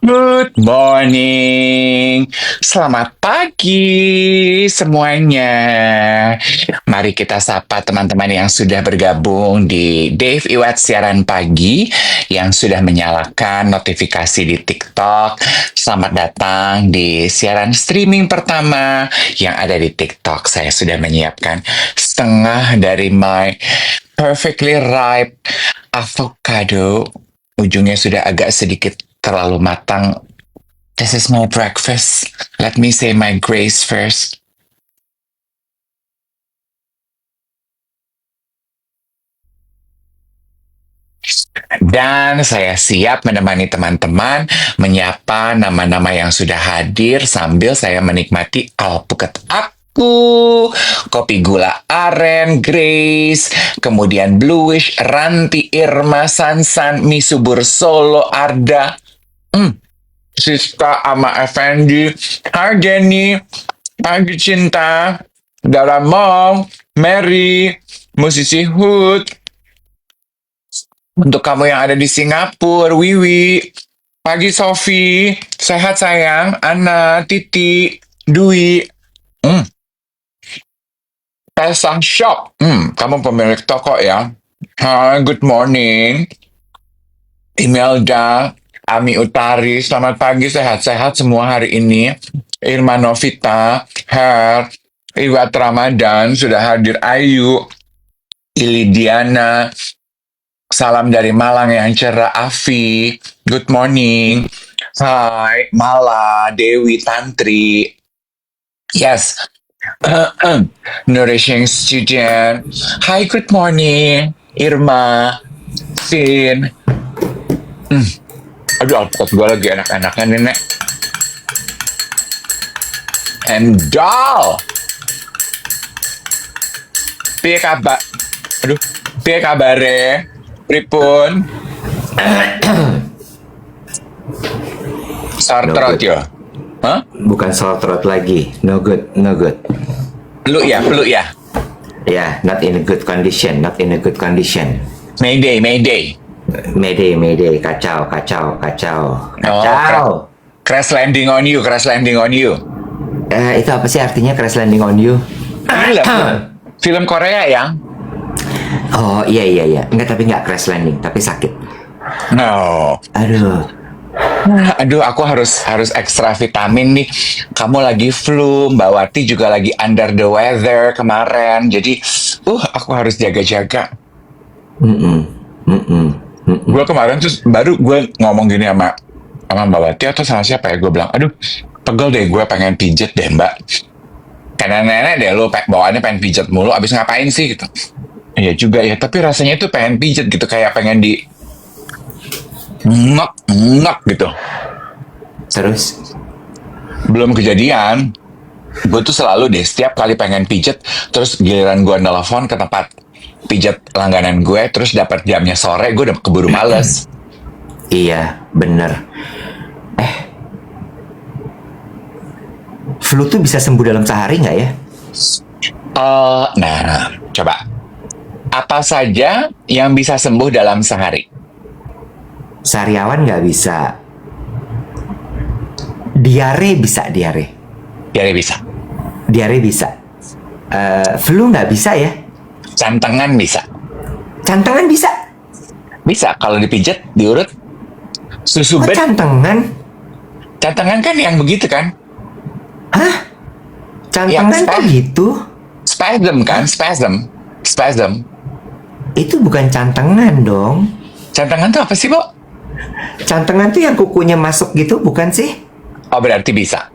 Good morning. Selamat pagi semuanya. Mari kita sapa teman-teman yang sudah bergabung di Dave Iwat Siaran Pagi, yang sudah menyalakan notifikasi di TikTok. Selamat datang di siaran streaming pertama yang ada di TikTok. Saya sudah menyiapkan setengah dari my perfectly ripe avocado. Ujungnya sudah agak sedikit terlalu matang. This is my breakfast. Let me say my grace first. Dan saya siap menemani teman-teman menyapa nama-nama yang sudah hadir sambil saya menikmati alpukat aku, kopi gula aren, Grace, kemudian Bluish, Ranti, Irma, Sansan, Misubur Solo, Arda, Siska, Ama Effendi, Hargeni, Pagi Cinta, Dara Mong, Mary, musisi Hood, untuk kamu yang ada di Singapura, Wiwi, Pagi Sofi, sehat sayang, Ana, Titi, Dwi, Pesang Shop, kamu pemilik toko ya. Hai, good morning. Imelda, Ami Utari, selamat pagi, sehat-sehat semua hari ini. Irma Novita, Her, Iwat Ramadan, sudah hadir Ayu, Ilidiana, salam dari Malang yang cerah, Afi, good morning. Hai, Mala, Dewi, Tantri. Yes. Nourishing student. Hi, good morning. Irma, Sin. Aduh, alpukat gue lagi enak-enakan nih, Nek. Endol. Piye kabar? Aduh, piye kabare? Pripun? Sore No throat good. ya? Hah? Bukan sore throat lagi. No good, no good. Peluk ya, peluk ya. Yeah, not in a good condition, not in a good condition. Mayday, Mayday. Mayday, mayday, kacau, kacau, kacau, Oh, kacau. crash landing on you, crash landing on you. Itu apa sih artinya crash landing on you? Film Korea ya? Oh iya iya iya, enggak, tapi nggak crash landing, tapi sakit. No. Aduh, Aduh, aku harus ekstra vitamin nih. Kamu lagi flu, Mbak Wati juga lagi under the weather kemarin. Jadi, aku harus jaga-jaga. Gue kemarin tuh baru gue ngomong gini sama Mbak Wati atau sama siapa ya, gue bilang, aduh, pegel deh, gue pengen pijet deh, Mbak. Karena nenek deh, lo bawaannya pengen pijet mulu, abis ngapain sih gitu. Iya juga ya, tapi rasanya tuh pengen pijet gitu, kayak pengen di ngek gitu. terus Belum kejadian. Gue tuh selalu deh, setiap kali pengen pijet, terus giliran gue nelfon ke tempat pijet langganan gue, terus dapat jamnya sore, gue udah keburu males. iya bener. Flu tuh bisa sembuh dalam sehari nggak ya? Nah, coba. Apa saja yang bisa sembuh dalam sehari? Sariawan nggak bisa. Diare bisa, diare. Diare bisa. Diare bisa. Flu nggak bisa ya? Cantengan bisa. Cantengan bisa. Bisa, kalau dipijet, diurut. Susu Oh, bed, cantengan? cantengan kan yang begitu kan? Hah? Cantengan Yang kok gitu? Spasm kan? Spasm. Itu bukan cantengan dong. Cantengan tuh apa sih, Bo? Cantengan tuh yang kukunya masuk gitu, bukan sih? Oh, berarti bisa.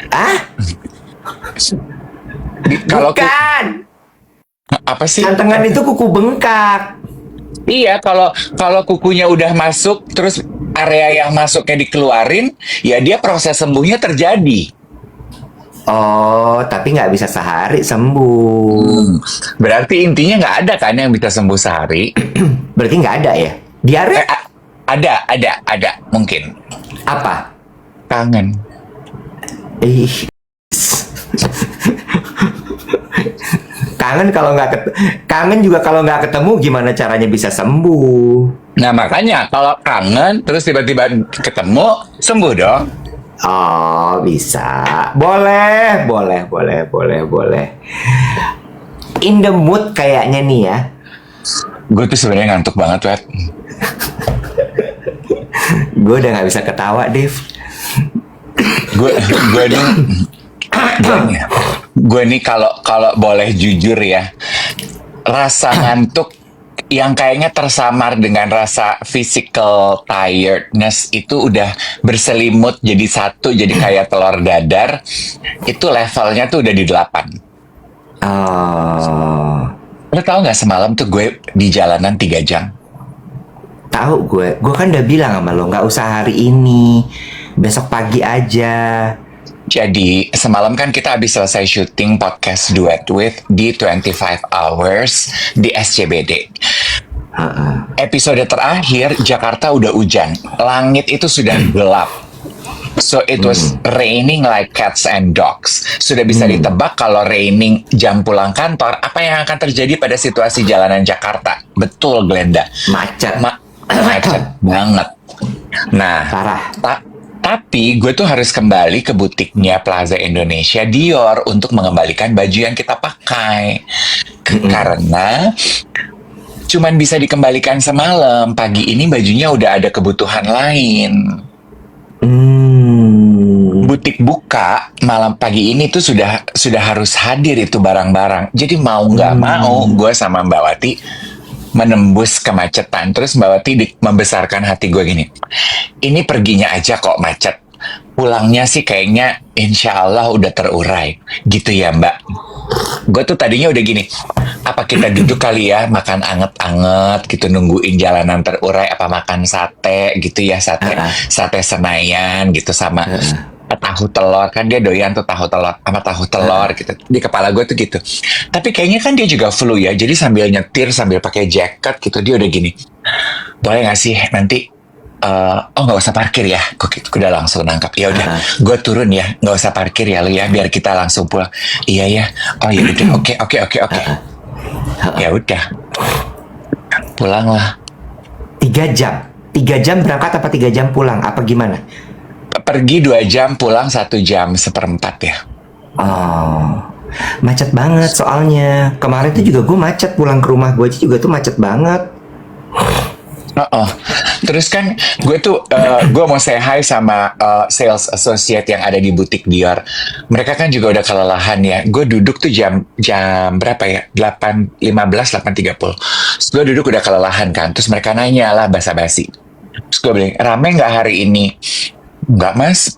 Ah? Kalau Bukan. apa sih? Cantengan itu kuku bengkak. Iya, kalau kukunya udah masuk, terus area yang masuknya dikeluarin, ya dia proses sembuhnya terjadi. Oh, tapi nggak bisa sehari sembuh. Berarti intinya nggak ada kan yang bisa sembuh sehari? Berarti nggak ada ya? Diare Ada, mungkin. apa? Kangen. Ih. Kangen juga kalau nggak ketemu gimana caranya bisa sembuh? Nah makanya kalau kangen terus tiba-tiba ketemu, sembuh dong. Oh, bisa. Boleh, boleh, boleh, boleh, boleh. In the mood kayaknya nih ya. Gue tuh sebenarnya ngantuk banget, Wet. Gue udah nggak bisa ketawa, Dev. Gue nih, gue nih kalau boleh jujur ya, rasa ngantuk yang kayaknya tersamar dengan rasa physical tiredness itu udah berselimut jadi satu, jadi kayak telur dadar. Itu levelnya tuh udah di 8. Oh, Lo tau nggak semalam tuh gue di jalanan 3 jam. tahu gue. Gue kan udah bilang sama lo nggak usah hari ini, besok pagi aja. Jadi semalam kan kita habis selesai syuting podcast Duet With di 25 Hours di SCBD. Episode terakhir Jakarta udah hujan, langit itu sudah gelap. So it was raining like cats and dogs. Sudah bisa ditebak kalau raining jam pulang kantor, apa yang akan terjadi pada situasi jalanan Jakarta? Betul, Glenda. Macet. Macet banget. Nah, Parah. tapi gue tuh harus kembali ke butiknya Plaza Indonesia Dior untuk mengembalikan baju yang kita pakai. Karena cuman bisa dikembalikan semalam. Pagi ini bajunya udah ada kebutuhan lain. Butik buka malam pagi ini tuh sudah harus hadir itu barang-barang. Jadi mau nggak mau, gue sama Mbak Wati menembus kemacetan. Terus Mbak Wati membesarkan hati gue gini, ini perginya aja kok macet, pulangnya sih kayaknya insya Allah udah terurai. Gitu ya Mbak. Gue tuh tadinya udah gini, apa kita duduk kali ya makan anget-anget gitu, nungguin jalanan terurai, apa makan sate gitu ya, sate Senayan gitu sama tahu telur, kan dia doyan tuh tahu telur sama tahu telur gitu. Di kepala gue tuh gitu. Tapi kayaknya kan dia juga flu ya, jadi sambil nyetir sambil pakai jaket gitu dia udah gini, boleh nggak sih nanti oh nggak usah parkir ya, gue gitu. Udah langsung nangkap, ya udah gue turun ya, nggak usah parkir ya lu ya, biar kita langsung pulang. Iya ya, oh ya udah, oke. Ya udah, pulang lah. 3 jam. 3 jam berangkat apa 3 jam pulang? Apa gimana? Pergi 2 jam, pulang 1 jam 1/4 ya. Oh, macet banget soalnya. Kemarin tuh juga gue macet, pulang ke rumah gue aja juga tuh macet banget. Terus kan gue mau say hi sama sales associate yang ada di butik Dior. Mereka kan juga udah kelelahan ya. Gue duduk tuh jam berapa ya? 8.15, 8.30. Terus gue duduk udah kelelahan kan. Terus mereka nanya lah basa-basi. Terus gue bilang, rame nggak hari ini? Enggak mas,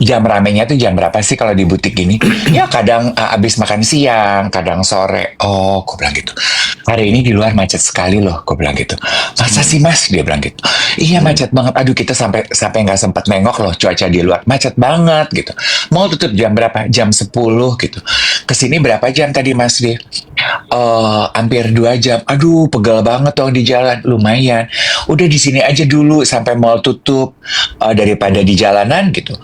jam ramenya tuh jam berapa sih kalau di butik gini? Ya kadang abis makan siang, kadang sore. Oh, gue bilang gitu. Hari ini di luar macet sekali loh, gue bilang gitu. Masa sih mas? Dia bilang gitu. Iya macet banget. Aduh kita sampai nggak sempat nengok loh cuaca di luar. Macet banget gitu. Mau tutup jam berapa? Jam 10 gitu. Kesini berapa jam tadi mas dia? Hampir 2 jam. Aduh pegel banget dong di jalan. Lumayan. Udah di sini aja dulu sampai mall tutup daripada di jalanan gitu.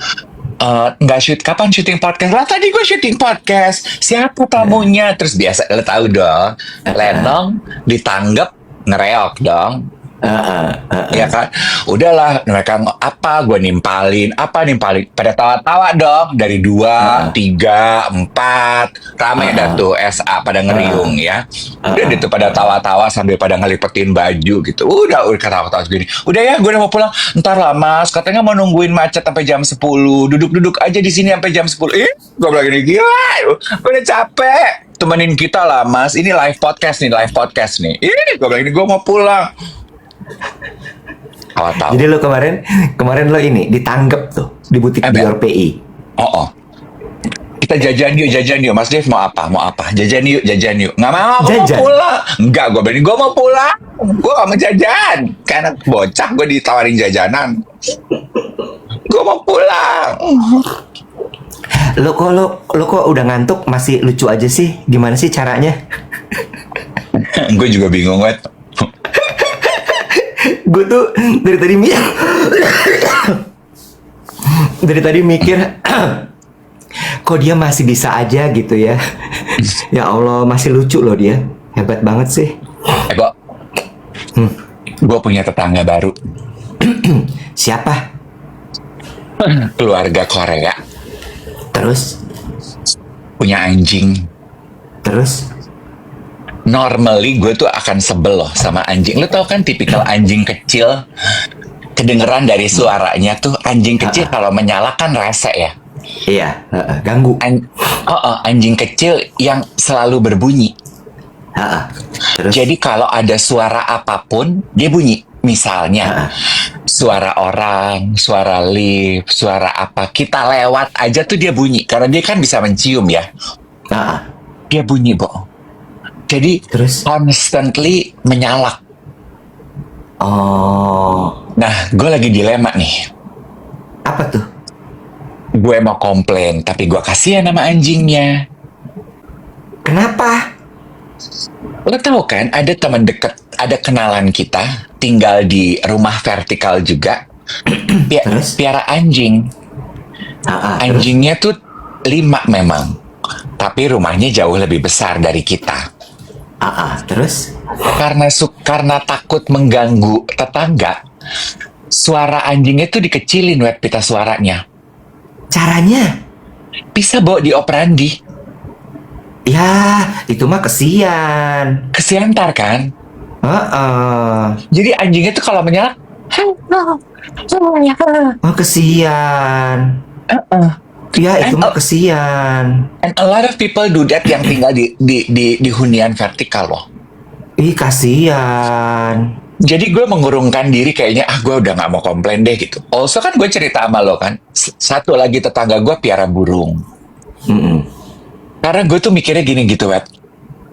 Nggak kapan syuting podcast lah, tadi gue syuting podcast, siapa tamunya, terus biasa lo tahu dong, Lenong ditanggap ngereok dong. Ya kan, udahlah mereka gue nimpalin pada tawa-tawa dong, dari 2, 3, 4 rame dah tuh SA pada ngeriung ya. Udah itu pada tawa-tawa sambil pada ngelipetin baju gitu. Udah ketawa-tawa gini. Udah ya, gue udah mau pulang. Ntar lah mas, katanya mau nungguin macet sampai jam 10. Duduk-duduk aja di sini sampai jam 10. Gue bilang gini, gila, gue udah capek. Temenin kita lah mas, ini live podcast nih. Gue bilang ini, gue mau pulang. Jadi lo kemarin lo ini ditanggap tuh di butik Dior PI. Kita jajan yuk Mas Dev, mau apa jajan yuk. Nggak mau, gue mau pulang. Enggak, gue bilang gue mau pulang, gue gak mau jajan karena bocah, gue ditawarin jajanan. Gue mau pulang. Lo kok udah ngantuk masih lucu aja sih, gimana sih caranya? Gue juga bingung banget. Gue tuh dari tadi mikir kok dia masih bisa aja gitu ya. Ya Allah, masih lucu loh dia, hebat banget sih. Bo, Gue punya tetangga baru, Siapa? keluarga Korea, Terus? punya anjing. Terus? Normally gue tuh akan sebel loh sama anjing. Lo tau kan tipikal anjing kecil, kedengeran dari suaranya tuh anjing kecil kalau menyala kan rese ya. Iya, ganggu. Anjing kecil yang selalu berbunyi. Terus? Jadi kalau ada suara apapun, dia bunyi. Misalnya, suara orang, suara lift, suara apa. Kita lewat aja tuh dia bunyi. Karena dia kan bisa mencium ya. Dia bunyi, Bo. Jadi, Terus? constantly menyala. Oh, Nah, gue lagi dilema nih. apa tuh? Gue mau komplain, tapi gue kasihan sama anjingnya. Kenapa? Lo tahu kan, ada teman deket, ada kenalan kita, tinggal di rumah vertikal juga. Terus? Piara anjing. Terus? Anjingnya tuh 5 memang. Tapi rumahnya jauh lebih besar dari kita. Terus? Karena takut mengganggu tetangga, suara anjingnya tuh dikecilin web pita suaranya. Caranya? Bisa bawa dioperandi. Ya, itu mah kesian. Kesiantar kan? Heeh. Jadi anjingnya tuh kalau menyala, Oh, kesian. Ya, itu mah kesian. and a lot of people do that yang tinggal di hunian vertikal loh. Ih, kasian. Jadi gue mengurungkan diri kayaknya, gue udah gak mau komplain deh gitu. Also kan gue cerita sama lo kan, satu lagi tetangga gue piara burung. Karena gue tuh mikirnya gini gitu, Wet.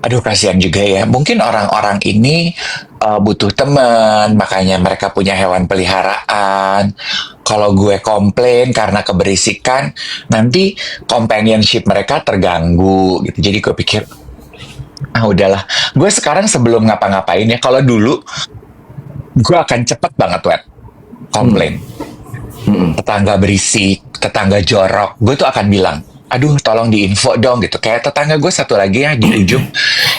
Aduh, kasihan juga ya. Mungkin orang-orang ini butuh teman, makanya mereka punya hewan peliharaan. Kalau gue komplain karena keberisikan, nanti companionship mereka terganggu gitu. Jadi gue pikir, udahlah. Gue sekarang sebelum ngapa-ngapain ya, kalau dulu gue akan cepet banget, Wet, komplain. Tetangga berisik, tetangga jorok, gue tuh akan bilang, aduh tolong diinfo dong gitu. Kayak tetangga gue satu lagi ya di ujung,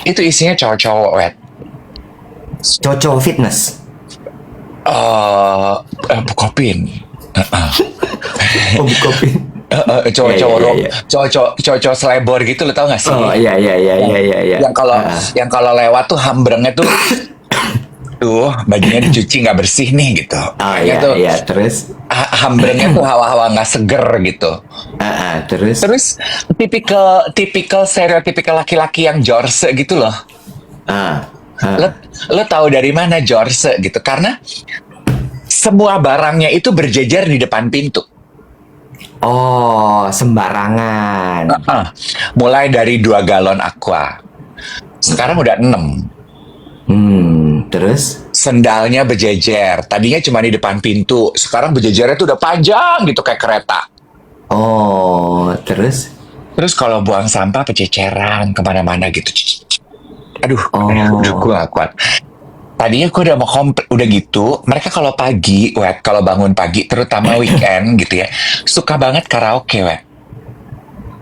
itu isinya cowok-cowok, Wet. Cowok fitness. Bukopin. Oh, kopi. Cowok-cowok Iya. cowok-cowok selebor gitu, lo tau gak sih? Iya. Yang kalau lewat tuh hambrengnya tuh tuh bajunya dicuci nggak bersih nih gitu. Iya, terus? Hambrengnya tuh hawa-hawa nggak seger gitu. Terus? Terus tipikal stereotipikal laki-laki yang jorse gitu loh. Lo tahu dari mana jorse gitu? Karena semua barangnya itu berjejer di depan pintu. Oh, sembarangan. Mulai dari 2 galon aqua. Sekarang udah 6. Terus? Sendalnya berjejer. Tadinya cuma di depan pintu. Sekarang berjejernya tuh udah panjang gitu kayak kereta. Oh, terus? Terus kalau buang sampah berceceran kemana-mana gitu. Aduh, gue gak kuat. Tadinya gue udah mau udah gitu. Mereka kalau pagi, Wet, kalau bangun pagi, terutama weekend gitu ya, suka banget karaoke, Wet.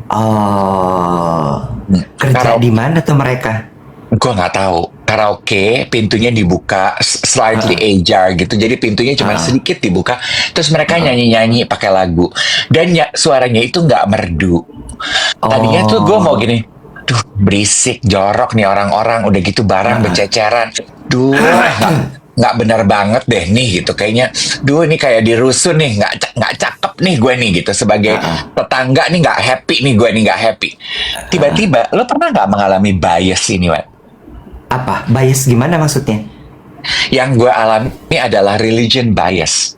Oh, kerja di mana tuh mereka? Gue nggak tahu. Karaoke pintunya dibuka slightly ajar gitu, jadi pintunya cuma sedikit dibuka, terus mereka nyanyi-nyanyi pakai lagu dan suaranya itu nggak merdu. Tadinya tuh gue mau gini, duh berisik jorok nih orang-orang, udah gitu barang berceceran, duh nggak benar banget deh nih gitu kayaknya, duh ini kayak dirusuh nih, nggak cakep nih gue nih gitu sebagai tetangga nih, nggak happy nih gue nih, nggak happy. Tiba-tiba lo pernah nggak mengalami bias ini, Wet? Apa? Bias gimana maksudnya? Yang gue alami adalah religion bias.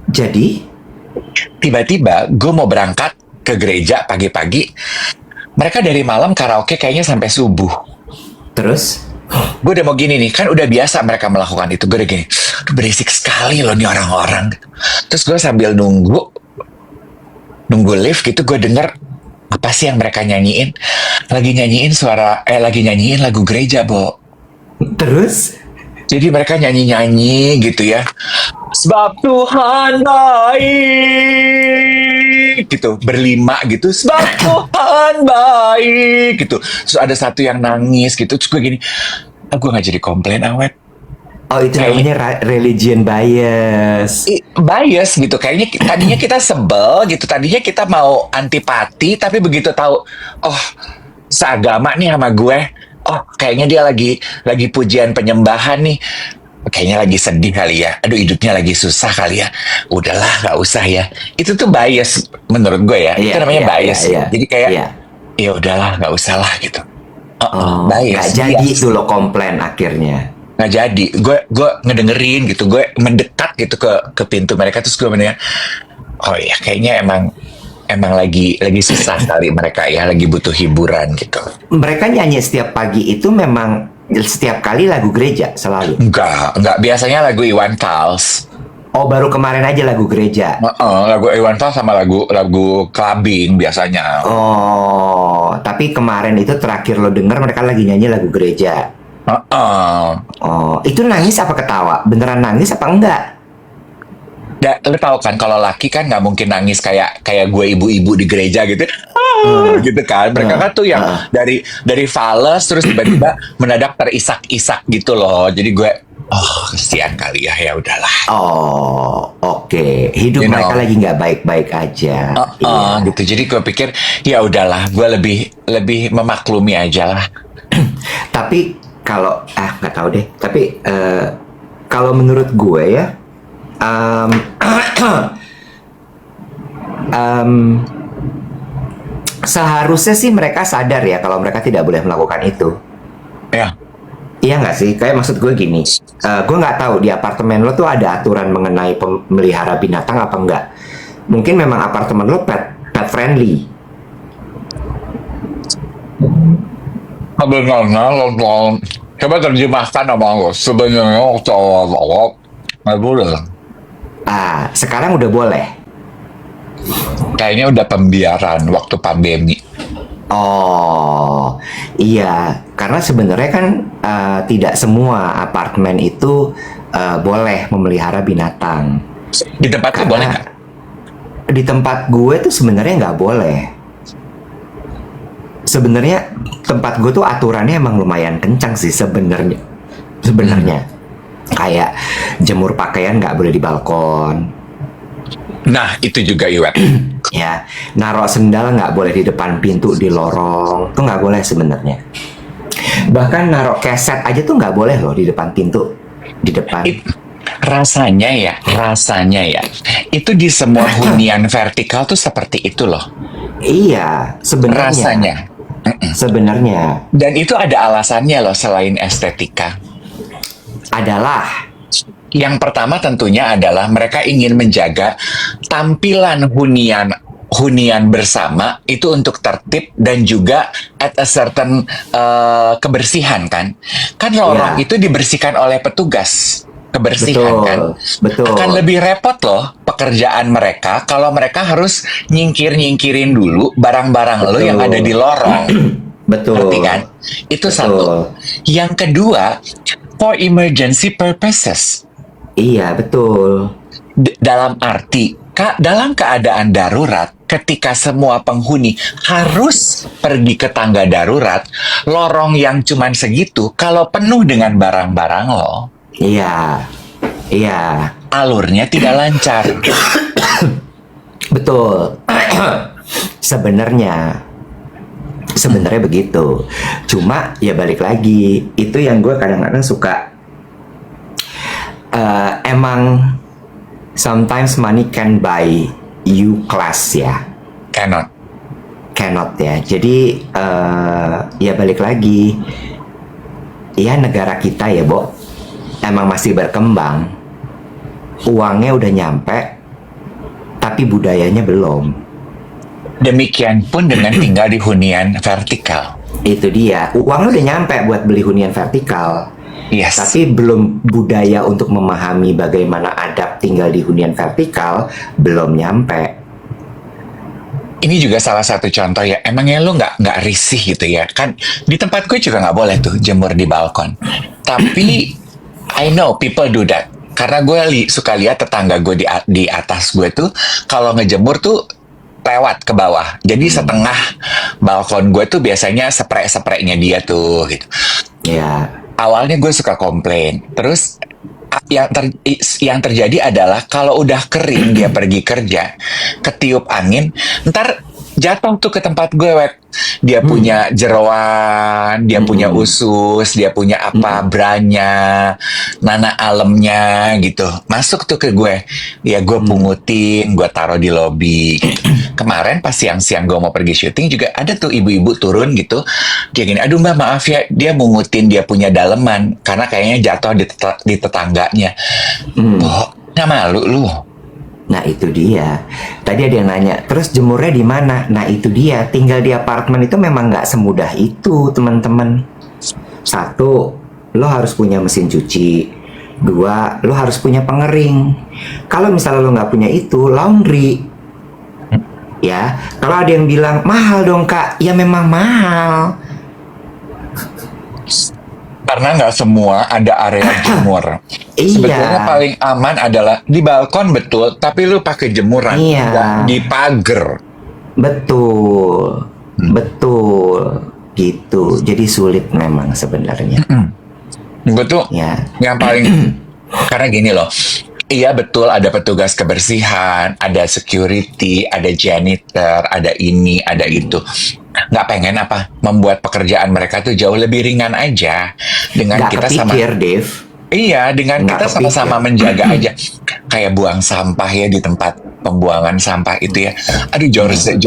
Jadi? Tiba-tiba gue mau berangkat ke gereja pagi-pagi, mereka dari malam karaoke kayaknya sampai subuh. Terus? Gue udah mau gini nih, kan udah biasa mereka melakukan itu. Gue udah gini, berisik sekali loh nih orang-orang. Terus gue sambil nunggu lift gitu, gue denger apa sih yang mereka nyanyiin? Lagi nyanyiin lagu gereja, Bo. Terus? Jadi mereka nyanyi-nyanyi gitu ya. Sebab Tuhan baik gitu, berlima gitu. Sebab Tuhan baik gitu. Terus ada satu yang nangis gitu. Terus gue gini, gue gak jadi komplain, Awet. Oh, itu Kayak namanya religion bias. bias gitu. Kayaknya tadinya kita sebel gitu. Tadinya kita mau antipati, tapi begitu tahu, oh, seagama nih sama gue. Oh, kayaknya dia lagi pujian penyembahan nih. Kayaknya lagi sedih kali ya. Aduh, hidupnya lagi susah kali ya. Udahlah, nggak usah ya. Itu tuh bias menurut gue ya. Itu Iya, namanya iya, iya, bias ya. iya. Jadi kayak, Iya. ya udahlah, nggak usah lah gitu. Oh, nggak Bias, jadi bias. tuh lo komplain akhirnya. Nggak jadi. Gue ngedengerin gitu. Gue mendekat gitu ke pintu mereka, terus gue mendengar, oh ya, kayaknya emang lagi susah kali mereka ya, lagi butuh hiburan gitu. Mereka nyanyi setiap pagi itu memang setiap kali lagu gereja selalu. Enggak. Biasanya lagu Iwan Fals. Oh, baru kemarin aja lagu gereja. Lagu Iwan Fals sama lagu clubbing biasanya. Oh, tapi kemarin itu terakhir lo denger mereka lagi nyanyi lagu gereja. Oh, itu nangis apa ketawa? Beneran nangis apa enggak? Lo tau kan kalau laki kan nggak mungkin nangis kayak gue ibu-ibu di gereja gitu. Gitu kan. Mereka kan tuh yang dari fales terus tiba-tiba mendadak terisak-isak gitu loh. Jadi gue, oh, kesian kali ya, ya udahlah. Oh, oke. Hidup You mereka know. lagi nggak baik-baik aja. Iya. Gitu. Jadi gue pikir ya udahlah, gue lebih memaklumi aja lah. Tapi kalau nggak tahu deh. Tapi kalau menurut gue ya, em, em, seharusnya sih mereka sadar ya kalau mereka tidak boleh melakukan itu. Ya. Iya nggak sih? Kayak maksud gue gini, gue nggak tahu di apartemen lo tuh ada aturan mengenai memelihara binatang apa enggak. Mungkin memang apartemen lo pet friendly. Sebenarnya lo coba terjemahkan sama lo. Sebenarnya awal-awal nggak boleh. Sekarang udah boleh. Kayaknya udah pembiaran waktu pandemi. Oh, iya, karena sebenarnya kan tidak semua apartemen itu boleh memelihara binatang. Di tempat lo boleh nggak? Di tempat gue tuh sebenarnya nggak boleh. Sebenarnya tempat gue tuh aturannya emang lumayan kencang sih sebenarnya. Kayak jemur pakaian nggak boleh di balkon. Nah, itu juga Iwan. Ya, naruh sendal nggak boleh di depan pintu di lorong, tuh nggak boleh sebenarnya. Bahkan naruh keset aja tuh nggak boleh loh di depan pintu, di depan. Rasanya ya, itu di semua hunian vertikal tuh seperti itu loh. Iya, sebenarnya. Rasanya. Sebenarnya Dan itu ada alasannya loh selain estetika. adalah Yang pertama tentunya adalah mereka ingin menjaga tampilan hunian bersama itu untuk tertib dan juga at a certain kebersihan kan. Kan lorong Ya. itu dibersihkan oleh petugas kebersihan betul, kan. betul. Akan lebih repot loh pekerjaan mereka kalau mereka harus nyingkirin dulu barang-barang lo yang ada di lorong. Betul. Ngerti kan? Itu Betul. satu. Yang kedua, for emergency purposes. Iya, betul. Dalam arti, dalam keadaan darurat, ketika semua penghuni harus pergi ke tangga darurat, lorong yang cuman segitu, kalau penuh dengan barang-barang lo, Iya. Iya. alurnya tidak lancar. Betul. Sebenarnya begitu. Cuma ya balik lagi, itu yang gue kadang-kadang suka. Emang sometimes money can buy you class ya. Cannot ya. Jadi ya balik lagi. Ya negara kita ya, Bo, emang masih berkembang. Uangnya udah nyampe, tapi budayanya belum. Demikian pun dengan tinggal di hunian vertikal. Itu dia, uangnya udah nyampe buat beli hunian vertikal. Yes. Tapi belum budaya untuk memahami bagaimana adab tinggal di hunian vertikal belum nyampe. Ini juga salah satu contoh ya. Emangnya lu nggak risih gitu ya? Kan di tempat gue juga nggak boleh tuh jemur di balkon. Tapi I know people do that. Karena gue suka lihat tetangga gue di atas gue tuh kalau ngejemur tuh lewat ke bawah. Jadi setengah balkon gue tuh biasanya spray-spraynya dia tuh gitu. Ya, awalnya gue suka komplain. Terus yang terjadi adalah kalau udah kering dia pergi kerja, ketiup angin, ntar jatuh tuh ke tempat gue, Wek. Dia punya jeroan, dia punya usus, dia punya apa, branya, nana alemnya gitu. Masuk tuh ke gue. Ya gue pungutin, gue taruh di lobi gitu. Kemarin pas siang-siang gue mau pergi syuting juga ada tuh ibu-ibu turun gitu. Kayak gini, aduh mbak maaf ya, dia mungutin dia punya daleman. Karena kayaknya jatuh di tetangganya. Oh, nggak malu lu? Nah itu dia. Tadi ada yang nanya, terus jemurnya di mana? Nah itu dia. Tinggal di apartemen itu memang nggak semudah itu, teman-teman. Satu, lo harus punya mesin cuci. Dua, lo harus punya pengering. Kalau misalnya lo nggak punya itu, laundry. Ya, kalau ada yang bilang mahal dong kak, ya memang mahal. Karena nggak semua ada area jemur. Iya. Sebetulnya paling aman adalah di balkon, betul, tapi lu pakai jemuran, Iya. nggak di pagar. Betul, betul, gitu. Jadi sulit memang sebenarnya. Gue tuh Ya. yang paling karena gini loh. Iya betul, ada petugas kebersihan, ada security, ada janitor, ada ini, ada itu. Nggak pengen apa membuat pekerjaan mereka tuh jauh lebih ringan aja dengan Nggak kita sama. kepikir, Dave. Iya, dengan Nggak kita sama-sama menjaga aja. Kayak buang sampah ya di tempat pembuangan sampah itu ya. Aduh, jorse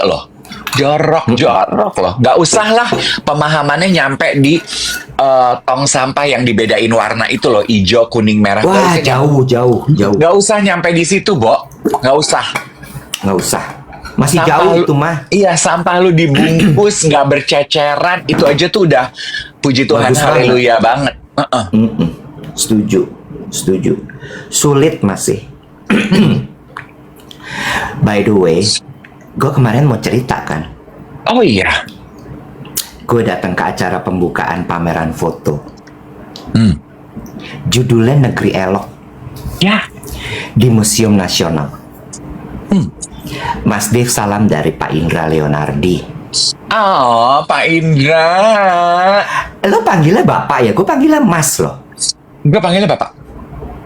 loh. Jorok loh. Nggak usah lah pemahamannya nyampe di tong sampah yang dibedain warna itu loh. Hijau, kuning, merah. Wah, jauh. Nggak usah nyampe di situ, Bo. Nggak usah. Nggak usah. Masih Sampah jauh lu- itu mah. Iya, sampah lu dibungkus, nggak berceceran. Itu aja tuh udah puji Tuhan, Bagus banget. haleluya banget. Setuju. Sulit masih. By the way, gue kemarin mau cerita kan. Oh iya. Gue datang ke acara pembukaan pameran foto. Hmm. Judulnya Negeri Elok Ya. di Museum Nasional. Mas Dev, salam dari Pak Indra Leonardi. Oh, Pak Indra. Lo panggilnya Bapak ya? Gue panggilnya Mas loh. Gue panggilnya Bapak.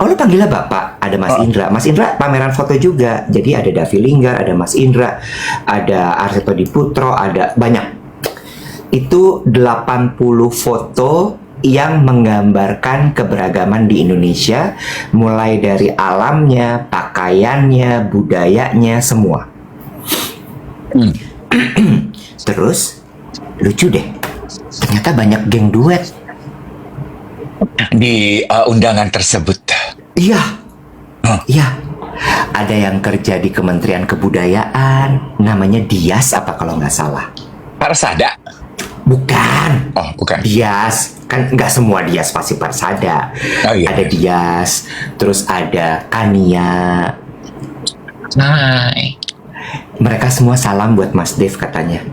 Oh, lo panggilnya Bapak. Ada Mas Indra. Mas Indra pameran foto juga. Jadi ada Davi Linggar, ada Mas Indra, ada Arseto Diputro, ada banyak. Itu 80 foto yang menggambarkan keberagaman di Indonesia, mulai dari alamnya, pakaiannya, budayanya, semua. Terus lucu deh, ternyata banyak geng duet. Di undangan tersebut. Iya, iya. Ada yang kerja di Kementerian Kebudayaan, namanya Dias apa kalau nggak salah. Parsada. Bukan. Oh, bukan. Dias, kan nggak semua Dias pasti Parsada. Oh, iya. Ada Dias, terus ada Kania. Hai. Mereka semua salam buat Mas Dev katanya.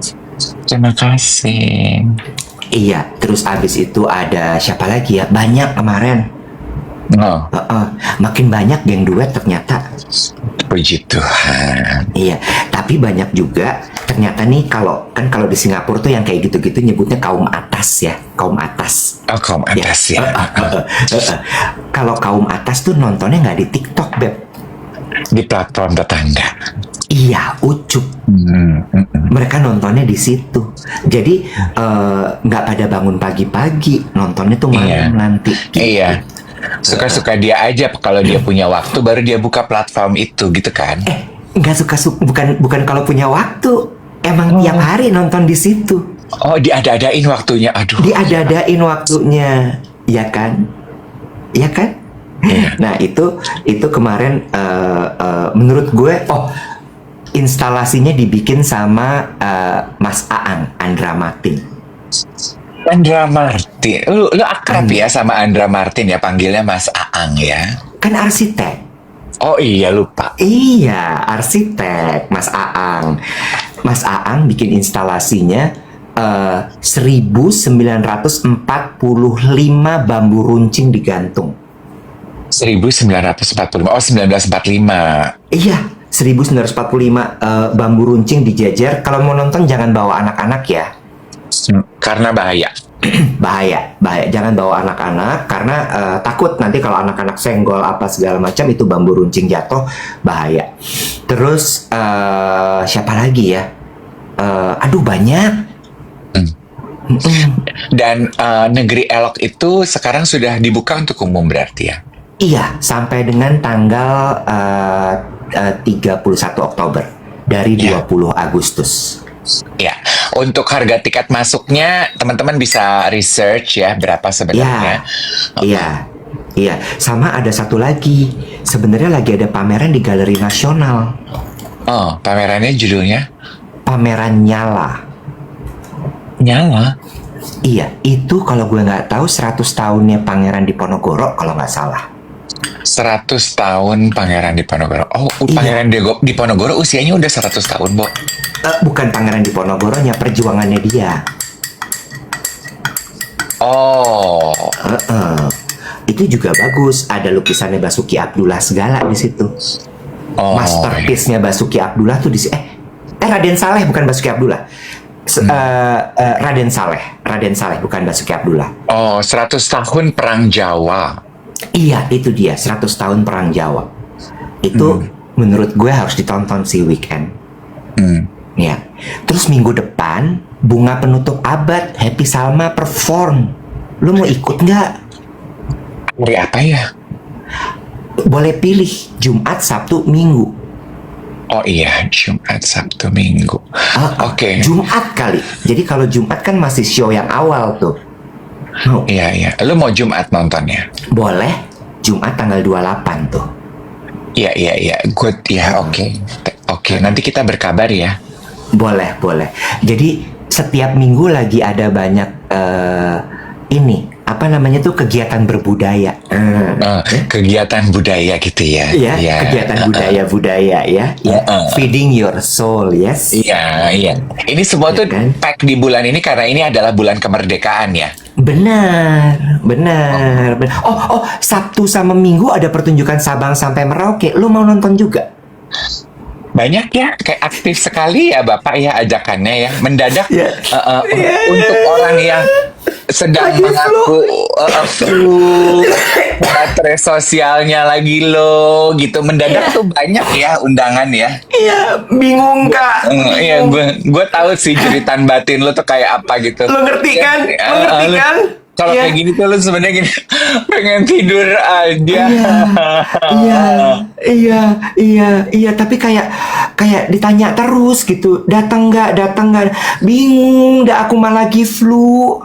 Terima kasih. Iya, terus abis itu ada siapa lagi ya? Banyak kemarin. Oh, Makin banyak geng duet ternyata. puji Tuhan. Iya, tapi banyak juga ternyata nih kalau di Singapura tuh yang kayak gitu-gitu nyebutnya kaum atas ya, kaum atas. Oh, kaum atas ya. Kalau kaum atas tuh nontonnya nggak di TikTok, Beb. Di platform tetangga. Iya, ucup. Mereka nontonnya di situ. Jadi nggak pada bangun pagi-pagi, nontonnya tuh malam Iya. nanti. Gitu. Iya. Suka-suka dia aja kalau dia punya waktu baru dia buka platform itu gitu kan. Nggak suka-suka, bukan kalau punya waktu. Emang tiap hari nonton di situ. Oh, diada-adain waktunya. Aduh. Diada-adain waktunya, ya kan? Ya kan? Nah itu kemarin menurut gue, instalasinya dibikin sama Mas Aang, Andra Martin. Andra Martin. Lu akrab ya sama Andra Martin ya, panggilnya Mas Aang ya. Kan arsitek. Oh iya, lupa. Iya, arsitek Mas Aang. Mas Aang bikin instalasinya 1945 bambu runcing digantung. 1945. Oh, 1945. Iya, 1945 bambu runcing dijajar. Kalau mau nonton jangan bawa anak-anak ya. Karena bahaya. Bahaya, bahaya. Jangan bawa anak-anak karena takut nanti kalau anak-anak senggol apa segala macam itu bambu runcing jatuh, bahaya. Terus siapa lagi ya? Aduh banyak. Hmm. Dan Negeri Elok itu sekarang sudah dibuka untuk umum berarti ya? Iya, sampai dengan tanggal 31 Oktober dari Ya. 20 Agustus. Ya, untuk harga tiket masuknya teman-teman bisa research ya berapa sebenarnya. Iya, iya. Sama ada satu lagi. Sebenarnya lagi ada pameran di Galeri Nasional. Oh, pamerannya judulnya Pameran Nyala. Nyala. Iya, itu kalau gue nggak tahu 100 tahunnya Pangeran Diponegoro kalau nggak salah. 100 tahun Pangeran Diponegoro. Oh, Iya. Pangeran Diponegoro usianya udah 100 tahun, Bo. Bukan Pangeran Diponegoronya, perjuangannya dia. Oh, Itu juga bagus. Ada lukisannya Basuki Abdullah segala di situ. oh. Masterpiece-nya Basuki Abdullah tuh di Raden Saleh bukan Basuki Abdullah. Raden Saleh bukan Basuki Abdullah. Oh, 100 tahun Perang Jawa. Iya, itu dia 100 tahun Perang Jawa. Itu menurut gue harus ditonton sih weekend. Hmm. Ya. Terus minggu depan Bunga Penutup Abad Happy Salma perform. Lu mau ikut nggak? Hari apa ya? Boleh pilih Jumat, Sabtu, Minggu. Oh iya, Jumat, Sabtu, Minggu. Oke. Jumat kali. Jadi kalau Jumat kan masih show yang awal tuh. Mau? Iya, iya. Lu mau Jumat nontonnya? Boleh. Jumat tanggal 28 tuh. Iya, iya, iya. Good, ya, oke. Oke, nanti kita berkabar ya. Boleh, boleh. Jadi setiap minggu lagi ada banyak ini apa namanya tuh kegiatan berbudaya. Kegiatan budaya gitu ya. Iya, Iya. kegiatan budaya ya. Feeding your soul, yes. Iya, iya. Ini semua Iya tuh kan? pack di bulan ini karena ini adalah bulan kemerdekaan ya. Benar. Oh, Sabtu sama Minggu ada pertunjukan Sabang sampai Merauke. Lu mau nonton juga? Banyak ya, kayak aktif sekali ya Bapak ya ajakannya ya. Mendadak Iya. untuk orang yang sedang Lagi mengaku flu, baterai sosialnya lagi low gitu. Mendadak tuh banyak ya undangan ya. Iya, bingung Kak. Iya, gue tahu sih jeritan batin lo tuh kayak apa gitu. Lo ngerti kan? Lo ngerti Lu- kan? Kalau Iya. kayak gini tuh lu sebenarnya gini pengen tidur aja. Iya. Tapi kayak ditanya terus gitu. Datang nggak? Bingung. Dah aku malah lagi flu.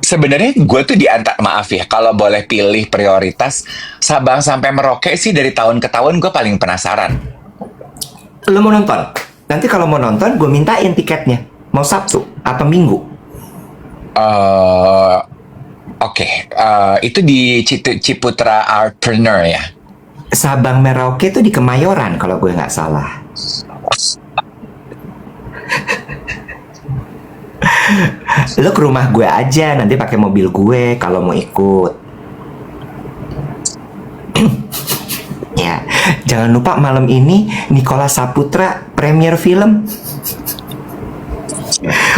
Sebenarnya gue tuh maaf ya, kalau boleh pilih prioritas Sabang sampai Merauke sih dari tahun ke tahun gue paling penasaran. Lo mau nonton? Nanti kalau mau nonton, gue mintain tiketnya. Mau Sabtu apa Minggu? Oke, itu di Ciputra Artpreneur ya. Sabang Merauke tuh di Kemayoran kalau gue nggak salah. Lo ke rumah gue aja, nanti pakai mobil gue kalau mau ikut. Ya, jangan lupa malam ini Nicholas Saputra premier film.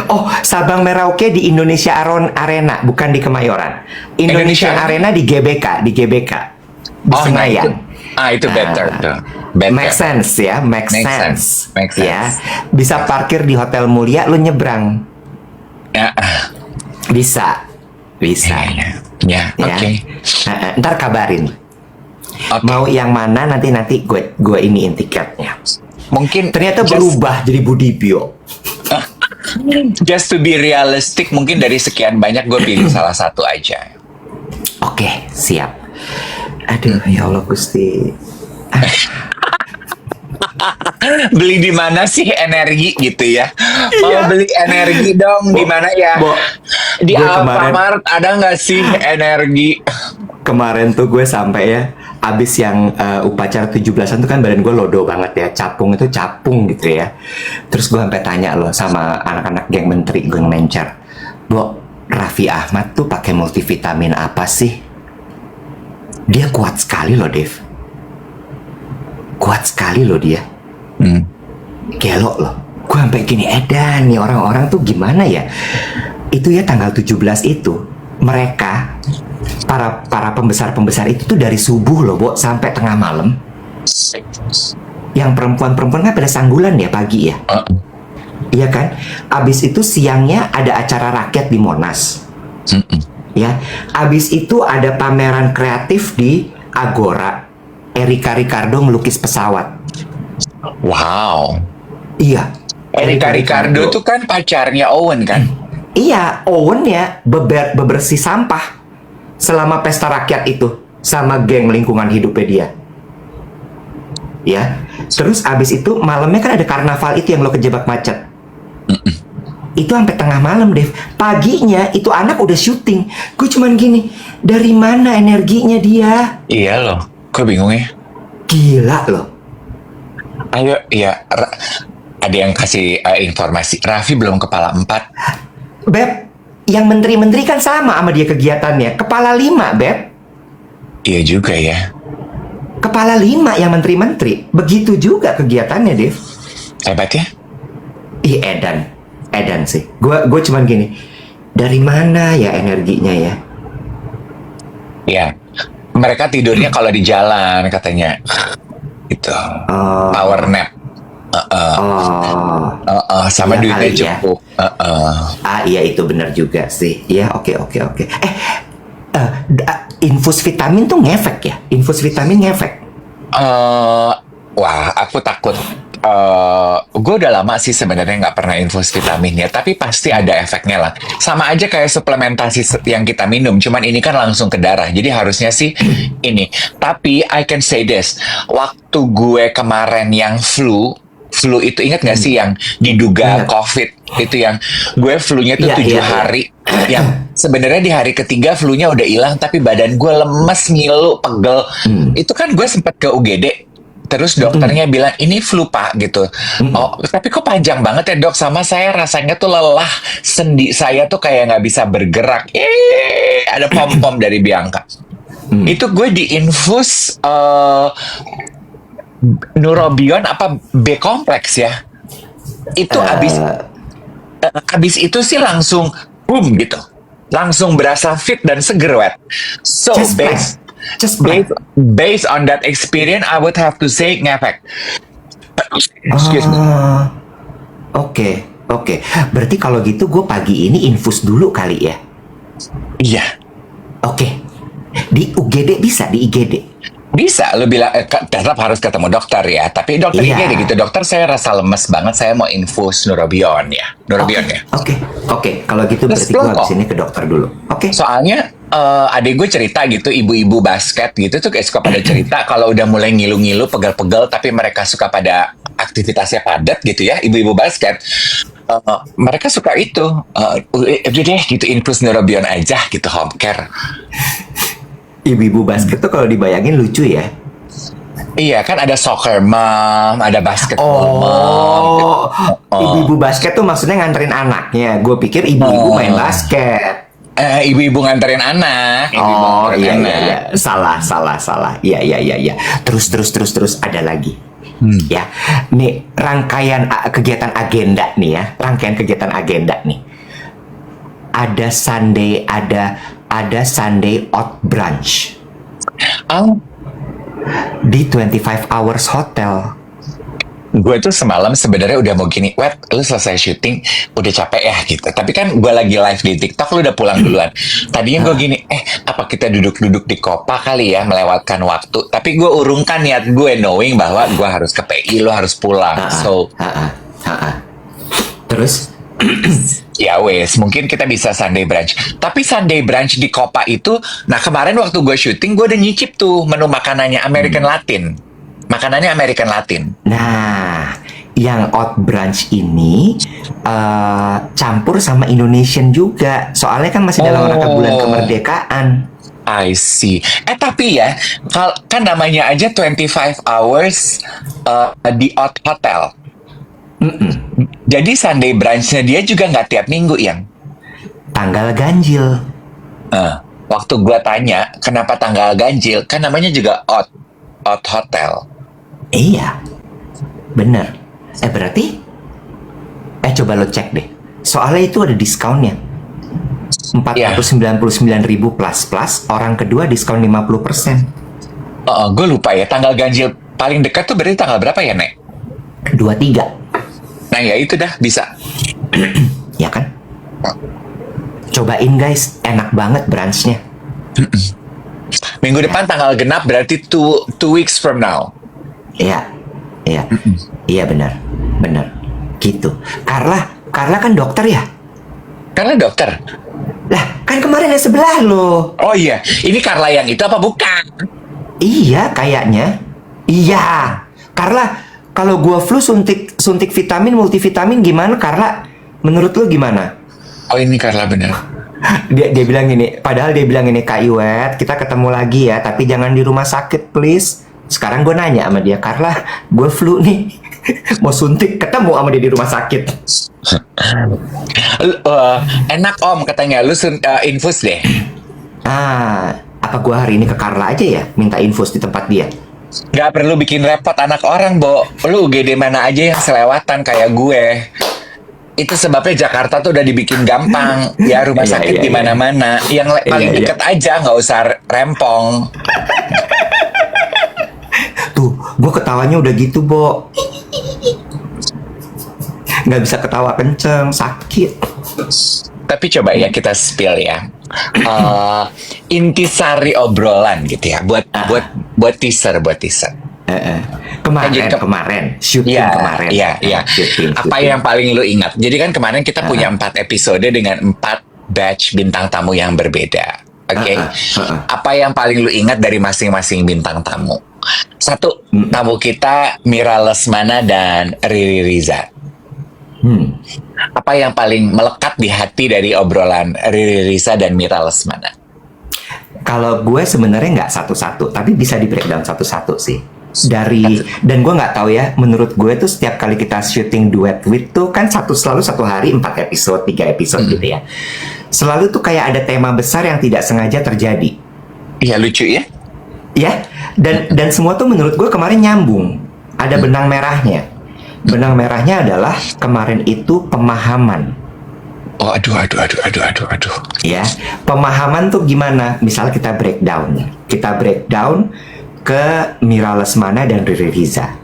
Oh, Sabang Merauke di Indonesia Arena, bukan di Kemayoran. Indonesia Indonesia Arena di GBK, di Senayan. Itu better tuh. Better. Make sense ya, make Make sense. sense, make sense. Ya, bisa parkir di Hotel Mulia, lu nyebrang. Ya, Bisa. ya, Ya. oke. Ntar kabarin. Oke. Mau yang mana nanti gue iniin tiketnya. Mungkin Ternyata berubah jadi Budibio. just to be realistic, mungkin dari sekian banyak gue pilih salah satu aja. Oke, siap. Aduh, ya Allah Gusti. Beli di mana sih energi gitu ya? Mau Iya. beli energi dong di mana ya? Bo, Di gue kemarin- Alfamart ada nggak sih energi? Kemarin tuh gue sampai ya, abis yang upacara 17-an tuh kan badan gue lodo banget ya, capung gitu ya. Terus gue sampai tanya loh sama anak-anak geng menteri, geng mencar, Bo, Raffi Ahmad tuh pakai multivitamin apa sih? Dia kuat sekali loh, Dev. Kuat sekali loh dia. Gelo loh. Gue sampai gini, edan nih orang-orang tuh gimana ya? itu ya tanggal 17 itu mereka para pembesar itu tuh dari subuh loh, Bo, sampai tengah malam. Yang perempuan kan pada sanggulan ya pagi ya. Iya kan? Abis itu siangnya ada acara rakyat di Monas. Ya, abis itu ada pameran kreatif di Agora. Erika Ricardo melukis pesawat. Wow. Iya. Erika Ricardo tuh kan pacarnya Owen kan? Iya, Owen ya bebersih sampah selama pesta rakyat itu sama geng lingkungan hidupnya dia. Ya, terus abis itu malamnya kan ada karnaval itu yang lo kejebak macet. Itu sampai tengah malam, Dev. Paginya itu anak udah syuting. Gue cuman gini, dari mana energinya dia? Iya loh, gue bingung ya. Gila loh. Ayo, ya, ada yang kasih informasi. Raffi belum kepala 4. Beb, yang menteri-menteri kan sama dia kegiatannya. Kepala 5, Beb. Iya juga ya. Kepala 5 yang menteri-menteri. Begitu juga kegiatannya, Dev. Hebat ya? Ih, Edan sih. Gue cuman gini, dari mana ya energinya ya? Ya, mereka tidurnya kalau di jalan katanya. Itu. Power nap. Sama Iya duitnya kali ya. cukup. Iya itu benar juga sih. Ya, oke. Infus vitamin tuh ngefek ya? Infus vitamin ngefek? Wah, aku takut. Gue udah lama sih sebenarnya nggak pernah infus vitamin ya, tapi pasti ada efeknya lah. Sama aja kayak suplementasi yang kita minum, cuman ini kan langsung ke darah, jadi harusnya sih ini. Tapi I can say this, waktu gue kemarin yang flu itu ingat nggak sih yang diduga COVID itu yang gue flu-nya tuh 7 hari, yang sebenarnya di hari ketiga flu-nya udah hilang, tapi badan gue lemes, ngilu, pegel. Itu kan gue sempat ke UGD. Terus dokternya bilang, ini flu pak gitu. Oh, tapi kok panjang banget ya dok? Sama saya rasanya tuh lelah. Sendi saya tuh kayak nggak bisa bergerak. Ada pom-pom dari Bianca. Itu gue diinfus Neurobion apa B kompleks ya. Itu abis itu sih langsung boom gitu. Langsung berasa fit dan seger, wet. So based on that experience, I would have to say ngefek. Excuse me. Oke. Berarti kalau gitu gue pagi ini infus dulu kali ya? Iya. Oke. Di UGD bisa, di IGD? Bisa, lu bilang tetap harus ketemu dokter ya. Tapi dokter IGD gitu, dokter saya rasa lemes banget, saya mau infus Neurobion ya. Oke. Kalau gitu berarti gue habis ini ke dokter dulu. Oke. Soalnya adik gue cerita gitu, ibu-ibu basket gitu tuh kayak suka pada cerita kalau udah mulai ngilu-ngilu, pegel-pegel, tapi mereka suka pada aktivitasnya padat gitu ya, ibu-ibu basket. Mereka suka itu, udah deh gitu, infus Neurobion aja gitu, home care. Ibu-ibu basket tuh kalau dibayangin lucu ya. Iya kan ada soccer mom, ada basketball mom. Ibu-ibu basket tuh maksudnya nganterin anaknya. Gue pikir ibu-ibu main basket. Ibu-ibu nganterin anak. Iya. Salah. Iya. Terus ada lagi. Ya, nih rangkaian kegiatan agenda nih ya. Ada Sunday, ada Sunday Out Brunch. Di 25 Hours Hotel. Gue tuh semalam sebenarnya udah mau gini, wet, lu selesai syuting, udah capek ya gitu. Tapi kan gue lagi live di TikTok, lu udah pulang duluan. Tadinya gue gini, apa kita duduk-duduk di Kopa kali ya, melewatkan waktu. Tapi gue urungkan niat gue, knowing bahwa gue harus ke PI, lu harus pulang. Terus? Ya wes, mungkin kita bisa Sunday brunch. Tapi Sunday brunch di Kopa itu, nah kemarin waktu gue syuting, gue udah nyicip tuh menu makanannya American Latin. Makanannya American Latin. Nah, yang Out Brunch ini campur sama Indonesian juga. Soalnya kan masih dalam rangka bulan kemerdekaan. I see. Tapi ya, kan namanya aja 25 hours di Out Hotel. Jadi Sunday brunch-nya dia juga nggak tiap minggu, yang tanggal ganjil. Waktu gue tanya kenapa tanggal ganjil, kan namanya juga Out Hotel. Iya, bener. Berarti coba lo cek deh. Soalnya itu ada diskonnya. Ya, 499.000 plus, orang kedua diskon 50%. gue lupa ya, tanggal ganjil paling dekat tuh berarti tanggal berapa ya, Nek? 23, Nah ya itu dah, bisa. ya kan? Cobain guys, enak banget brunchnya. Minggu depan tanggal genap berarti two weeks from now. Iya, iya, iya benar, benar. Gitu. Carla kan dokter ya? Karena dokter. Lah, kan kemarin yang sebelah lo. Oh iya, ini Carla yang itu apa bukan? Iya, kayaknya. Iya. Carla, kalau gua flu suntik vitamin multivitamin gimana, Carla? Menurut lo gimana? Oh ini Carla bener. Dia bilang gini, padahal dia bilang ini, Kak Iwet, kita ketemu lagi ya, tapi jangan di rumah sakit please. Sekarang gue nanya sama dia, Carla, gue flu nih, mau suntik, ketemu sama dia di rumah sakit. Enak om katanya, lu infus deh. Apa gue hari ini ke Carla aja ya, minta infus di tempat dia? Gak perlu bikin repot anak orang, Bo. Lu UGD mana aja yang selewatan kayak gue. Itu sebabnya Jakarta tuh udah dibikin gampang. Ya rumah Iya, sakit iya, di mana-mana. Yang paling Iya, iya. deket aja, nggak usah rempong. Tuh, gue ketawanya udah gitu, Bo. Nggak bisa ketawa kenceng, sakit. Tapi coba ya kita spill ya. Intisari obrolan gitu ya. Buat teaser. Kemarin, syuting Iya, kemarin. iya. Syuting. Apa yang paling lu ingat? Jadi kan kemarin kita punya 4 episode dengan 4 batch bintang tamu yang berbeda. Oke. Apa yang paling lu ingat dari masing-masing bintang tamu? Satu, tamu kita Mira Lesmana dan Riri Riza. Apa yang paling melekat di hati dari obrolan Riri Riza dan Mira Lesmana? Kalau gue sebenarnya nggak satu-satu, tapi bisa di breakdown satu-satu sih. Dan gue nggak tahu ya, menurut gue tuh setiap kali kita syuting duet with tuh kan selalu satu hari 4 episode, 3 episode gitu ya. Selalu tuh kayak ada tema besar yang tidak sengaja terjadi. Iya lucu ya. Ya, dan semua tuh menurut gue kemarin nyambung. Ada benang merahnya. Benang merahnya adalah kemarin itu pemahaman. Oh aduh. Ya, pemahaman tuh gimana? Misal kita breakdown ke Mira Lesmana dan Riri Riza.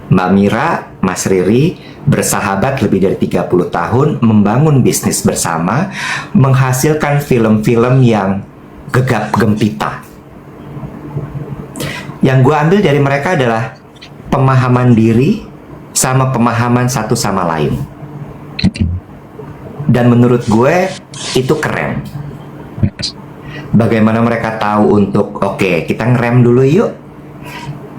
Mbak Mira, Mas Riri bersahabat lebih dari 30 tahun, membangun bisnis bersama, menghasilkan film-film yang gegap gempita. Yang gue ambil dari mereka adalah pemahaman diri sama pemahaman satu sama lain. Dan menurut gue itu keren. Bagaimana mereka tahu untuk oke, kita ngerem dulu yuk,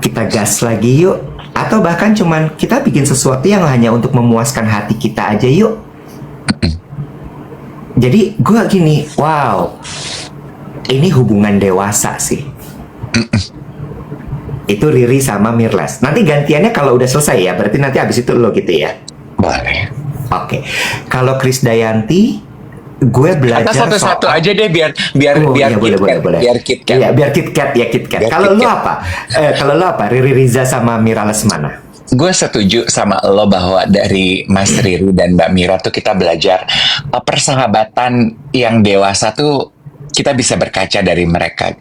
kita gas lagi yuk, atau bahkan cuman kita bikin sesuatu yang hanya untuk memuaskan hati kita aja yuk. Jadi gue gini, wow, ini hubungan dewasa sih. Itu Riri sama Mirles. Nanti gantiannya kalau udah selesai ya, berarti nanti abis itu lo gitu ya. Boleh. Oke. Kalau Krisdayanti, gue belajar Atau satu-satu aja deh biar Oh, biar iya, boleh. biar KitKat. Iya, biar KitKat ya KitKat. Biar Kalau lo KitKat. apa? Kalau lo apa? Riri Riza sama Mira Lesmana. Gue setuju sama lo bahwa dari Mas Riri dan Mbak Mira tuh kita belajar persahabatan yang dewasa tuh kita bisa berkaca dari mereka.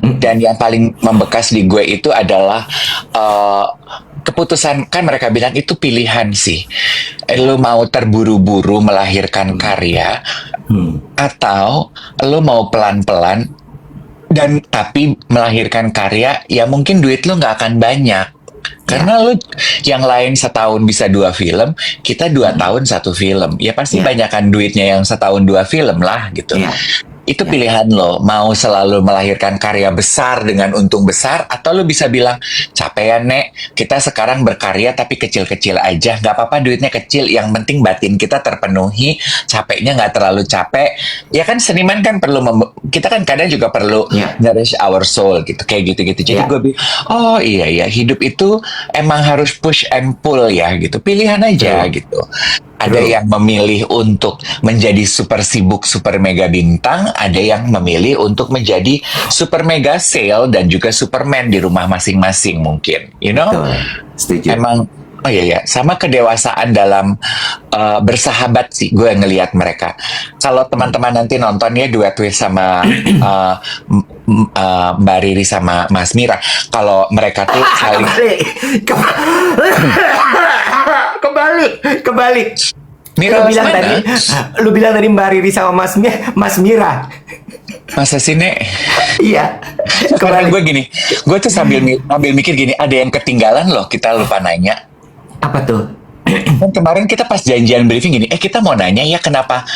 Dan yang paling membekas di gue itu adalah keputusan, kan mereka bilang itu pilihan sih. Lo mau terburu-buru melahirkan karya atau lo mau pelan-pelan dan tapi melahirkan karya ya mungkin duit lo nggak akan banyak. Karena lo yang lain setahun bisa 2 film, kita 2 tahun 1 film. Ya pasti banyakan duitnya yang setahun 2 film lah gitu. Itu pilihan lo, mau selalu melahirkan karya besar dengan untung besar, atau lo bisa bilang, capek ya Nek, kita sekarang berkarya tapi kecil-kecil aja, nggak apa-apa duitnya kecil, yang penting batin kita terpenuhi, capeknya nggak terlalu capek. Ya kan seniman kan perlu, kita kan kadang juga perlu nourish our soul gitu, kayak gitu-gitu. Jadi gue bilang, oh iya, hidup itu emang harus push and pull ya gitu, pilihan aja gitu. Ada yang memilih untuk menjadi super sibuk, super mega bintang. Ada yang memilih untuk menjadi super mega sale dan juga Superman di rumah masing-masing mungkin. You know? Setuju. Emang Oh iya ya, sama kedewasaan dalam bersahabat sih gue ngelihat mereka. Kalau teman-teman nanti nonton ya duet with sama Mbak Riri sama Mas Mira, kalau mereka tuh saling Kebalik, kebalik. Mira Lu bilang Lesmana, tadi, lu bilang tadi Mbak Riri sama Mas Mira. masa sih Nek? Iya, Kadang kebalik. gue gini, gue tuh sambil mikir gini, ada yang ketinggalan loh, kita lupa nanya. Apa tuh? Kan kemarin kita pas janjian briefing gini, kita mau nanya ya kenapa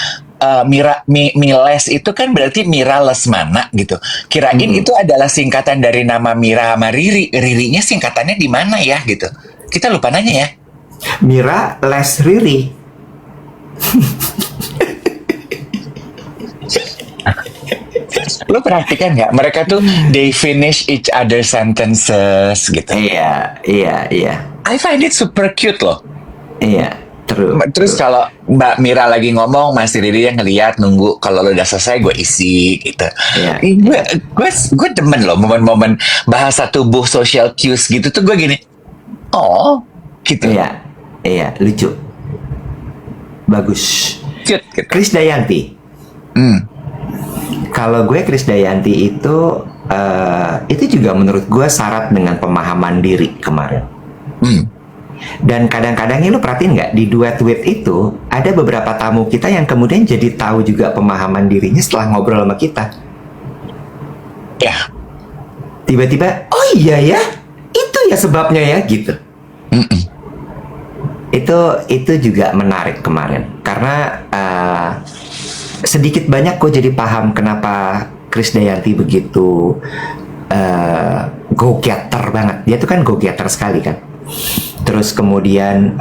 Miles itu kan berarti Mira Lesmana gitu. Kirain itu adalah singkatan dari nama Mira sama Riri. Ririnya singkatannya di mana ya gitu. Kita lupa nanya ya. Mira Les Riri. Lo perhatikan nggak? Mereka tuh they finish each other sentences gitu. Iya, iya, iya. I find it super cute loh. Iya, true. Terus kalau Mbak Mira lagi ngomong, Mas Riri yang ngeliat nunggu kalau lo udah selesai gue isi gitu. Iya. Gue demen loh momen-momen bahasa tubuh social cues gitu tuh gue gini. Oh, gitu. Iya, iya, lucu. Bagus. Cute gitu. Krisdayanti. Hmm. Kalau gue Krisdayanti itu juga menurut gue syarat dengan pemahaman diri kemarin. Hmm. Dan kadang-kadang ini lu perhatiin nggak di duet with itu ada beberapa tamu kita yang kemudian jadi tahu juga pemahaman dirinya setelah ngobrol sama kita. Ya. Tiba-tiba, oh iya ya, itu ya sebabnya ya gitu. Mm-mm. Itu juga menarik kemarin karena sedikit banyak gue jadi paham kenapa Krisdayanti begitu go-getter banget. Dia tuh kan go-getter sekali kan. Terus kemudian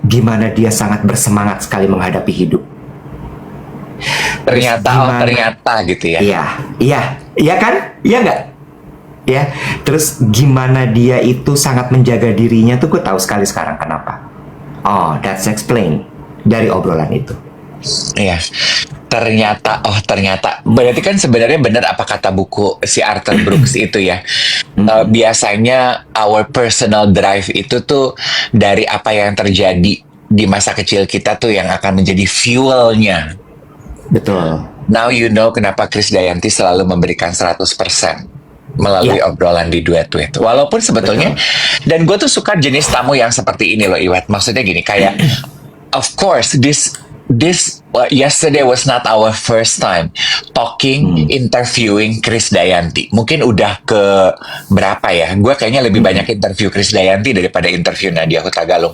gimana dia sangat bersemangat sekali menghadapi hidup. Ternyata gitu ya. Iya kan? Iya nggak? Ya. Terus gimana dia itu sangat menjaga dirinya tuh gue tahu sekali sekarang kenapa. Oh, that's explain dari obrolan itu. Iya. Ternyata berarti kan sebenarnya benar apa kata buku si Arthur Brooks itu ya. Biasanya our personal drive itu tuh dari apa yang terjadi di masa kecil kita tuh yang akan menjadi fuelnya. Betul. Now you know kenapa Krisdayanti selalu memberikan 100% melalui obrolan di duet with. Walaupun sebetulnya dan gue tuh suka jenis tamu yang seperti ini loh Iwat. Maksudnya gini kayak of course this yesterday was not our first time interviewing Krisdayanti. Mungkin udah ke berapa ya? Gue kayaknya lebih banyak interview Krisdayanti daripada interview Nadia Hutagalung.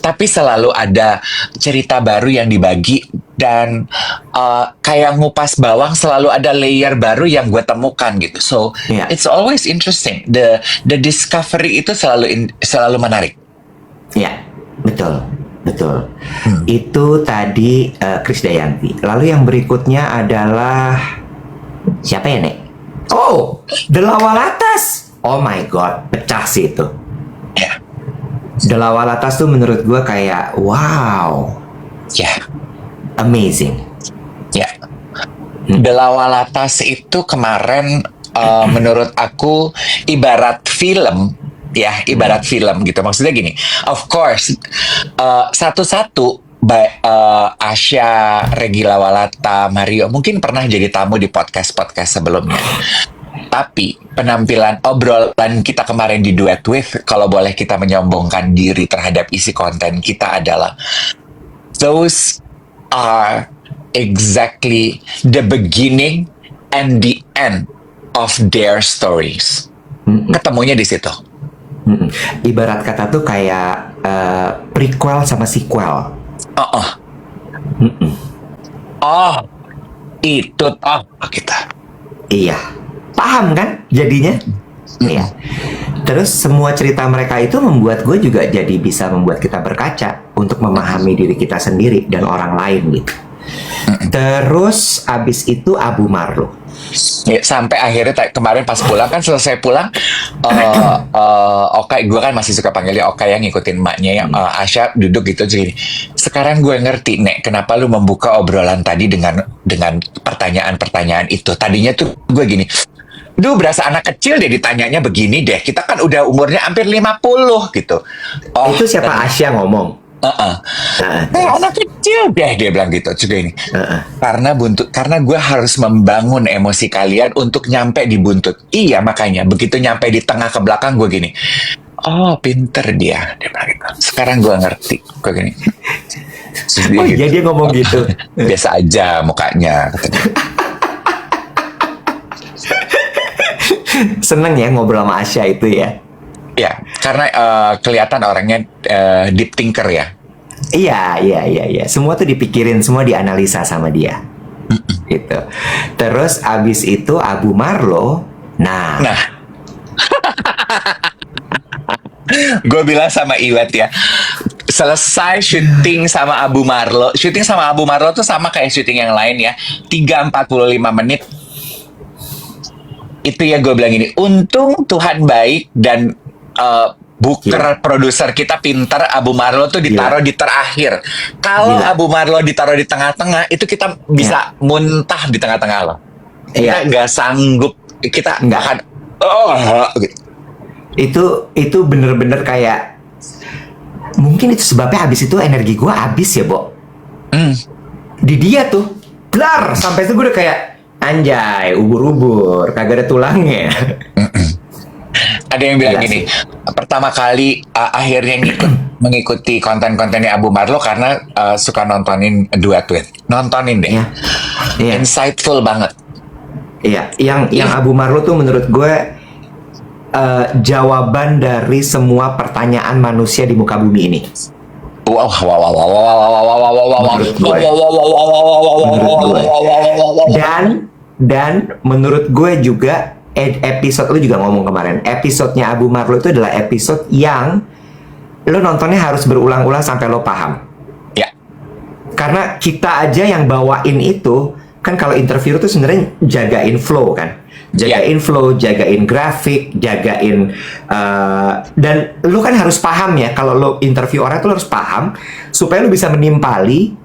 Tapi selalu ada cerita baru yang dibagi dan kayak ngupas bawang selalu ada layer baru yang gue temukan gitu. So it's always interesting. The discovery itu selalu menarik. Ya, betul. Betul. Itu tadi Krisdayanti. Lalu yang berikutnya adalah siapa ya, Nek? Oh, Delawalatas. Oh my god, pecah sih itu. Ya. Delawalatas tuh menurut gue kayak wow. Ya. Amazing. Ya. Delawalatas itu kemarin menurut aku ibarat film gitu. Maksudnya gini, of course satu-satu Asya, Regila Walata, Mario mungkin pernah jadi tamu di podcast sebelumnya. Tapi penampilan obrolan kita kemarin di duet with, kalau boleh kita menyombongkan diri terhadap isi konten kita adalah those are exactly the beginning and the end of their stories. Ketemunya di situ. Ibarat kata tuh kayak prequel sama sequel. Itu kita. Iya, paham kan jadinya? Iya. Terus semua cerita mereka itu membuat gue juga jadi bisa membuat kita berkaca untuk memahami diri kita sendiri dan orang lain gitu. Terus abis itu Abu Marlo. Ya, sampai akhirnya kemarin pas pulang kan selesai pulang Oka, gue kan masih suka panggilnya Oka yang ngikutin emaknya yang Asya duduk gitu gini. Sekarang gue ngerti Nek kenapa lu membuka obrolan tadi dengan pertanyaan-pertanyaan itu. Tadinya tuh gue gini, Duh, berasa anak kecil deh ditanyanya begini deh. Kita kan udah umurnya hampir 50 gitu. Oh, Itu siapa Asya ngomong? Heeh. Terus, Anak kecil deh dia bilang gitu juga ini. heeh. Karena gue harus membangun emosi kalian untuk nyampe di buntut. Iya, makanya begitu nyampe di tengah ke belakang gue gini. Oh, pinter dia bilang gitu. Sekarang gue ngerti. Gue gini. Terus Oh gitu. iya, dia ngomong gitu. Biasa aja mukanya. Katanya. Seneng ya ngobrol sama Asya itu ya. Ya, karena kelihatan orangnya deep thinker ya. Iya. Semua tuh dipikirin, semua dianalisa sama dia. Gitu. Terus abis itu Abu Marlo, nah, Nah, gue bilang sama Iwet ya, selesai syuting sama Abu Marlo. Syuting sama Abu Marlo tuh sama kayak syuting yang lain ya. 3:45 menit. Itu ya gue bilang ini, untung Tuhan baik dan booker produser kita pinter. Abu Marlo tuh ditaruh di terakhir. Kalau Gila. Abu Marlo ditaruh di tengah-tengah, itu kita bisa muntah di tengah-tengah loh. Kita Iya. nggak sanggup. Kita Nggak. akan gitu. Itu bener-bener kayak, mungkin itu sebabnya abis itu energi gue habis ya, Bo. Hmm. Di dia tuh, blar, sampai itu gue udah kayak, anjay, ubur-ubur, kagak ada tulangnya. Ada yang bilang Iya gini, sih. pertama kali akhirnya mengikuti konten-kontennya Abu Marlo karena suka nontonin dua tweet. Nontonin deh. Iya. Iya. Insightful banget. Iya, yang Abu Marlo tuh menurut gue jawaban dari semua pertanyaan manusia di muka bumi ini. Wow, wow, wow, wow, wow, wow, wow, wow, wow, wow, wow, Menurut gue. wow, wow, wow, wow, wow, wow, wow, Menurut gue. wow, wow, wow, wow. Dan menurut gue juga episode lu juga ngomong kemarin, episodenya Abu Marlo itu adalah episode yang lo nontonnya harus berulang-ulang sampai lo paham. Ya, Karena kita aja yang bawain itu kan, kalau interview itu sebenarnya jagain flow kan, jagain flow, jagain grafik, jagain dan lu kan harus paham ya, kalau lo interview orang tuh lo harus paham supaya lu bisa menimpali,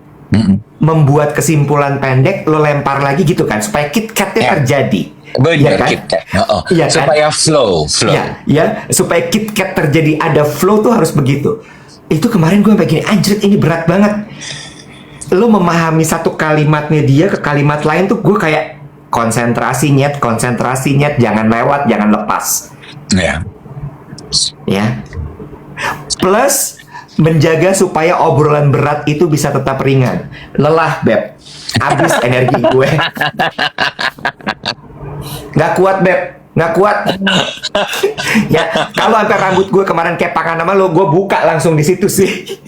membuat kesimpulan pendek, lo lempar lagi gitu kan, supaya KitKat-nya Ya. terjadi. benar Iya kan? kita. Iya kan? Supaya flow. Ya, supaya KitKat terjadi, ada flow tuh harus begitu. Itu kemarin gue sampai gini, anjir ini berat banget. Lo memahami satu kalimatnya dia ke kalimat lain tuh gue kayak konsentrasi nyet, jangan lewat, jangan lepas. Ya. Ya. Plus menjaga supaya obrolan berat itu bisa tetap ringan. Lelah, Beb. Habis energi gue. Nggak kuat, Beb. Nggak kuat. Ya, kalau sampai rambut gue kemarin kepakan sama lo, gue buka langsung di situ sih.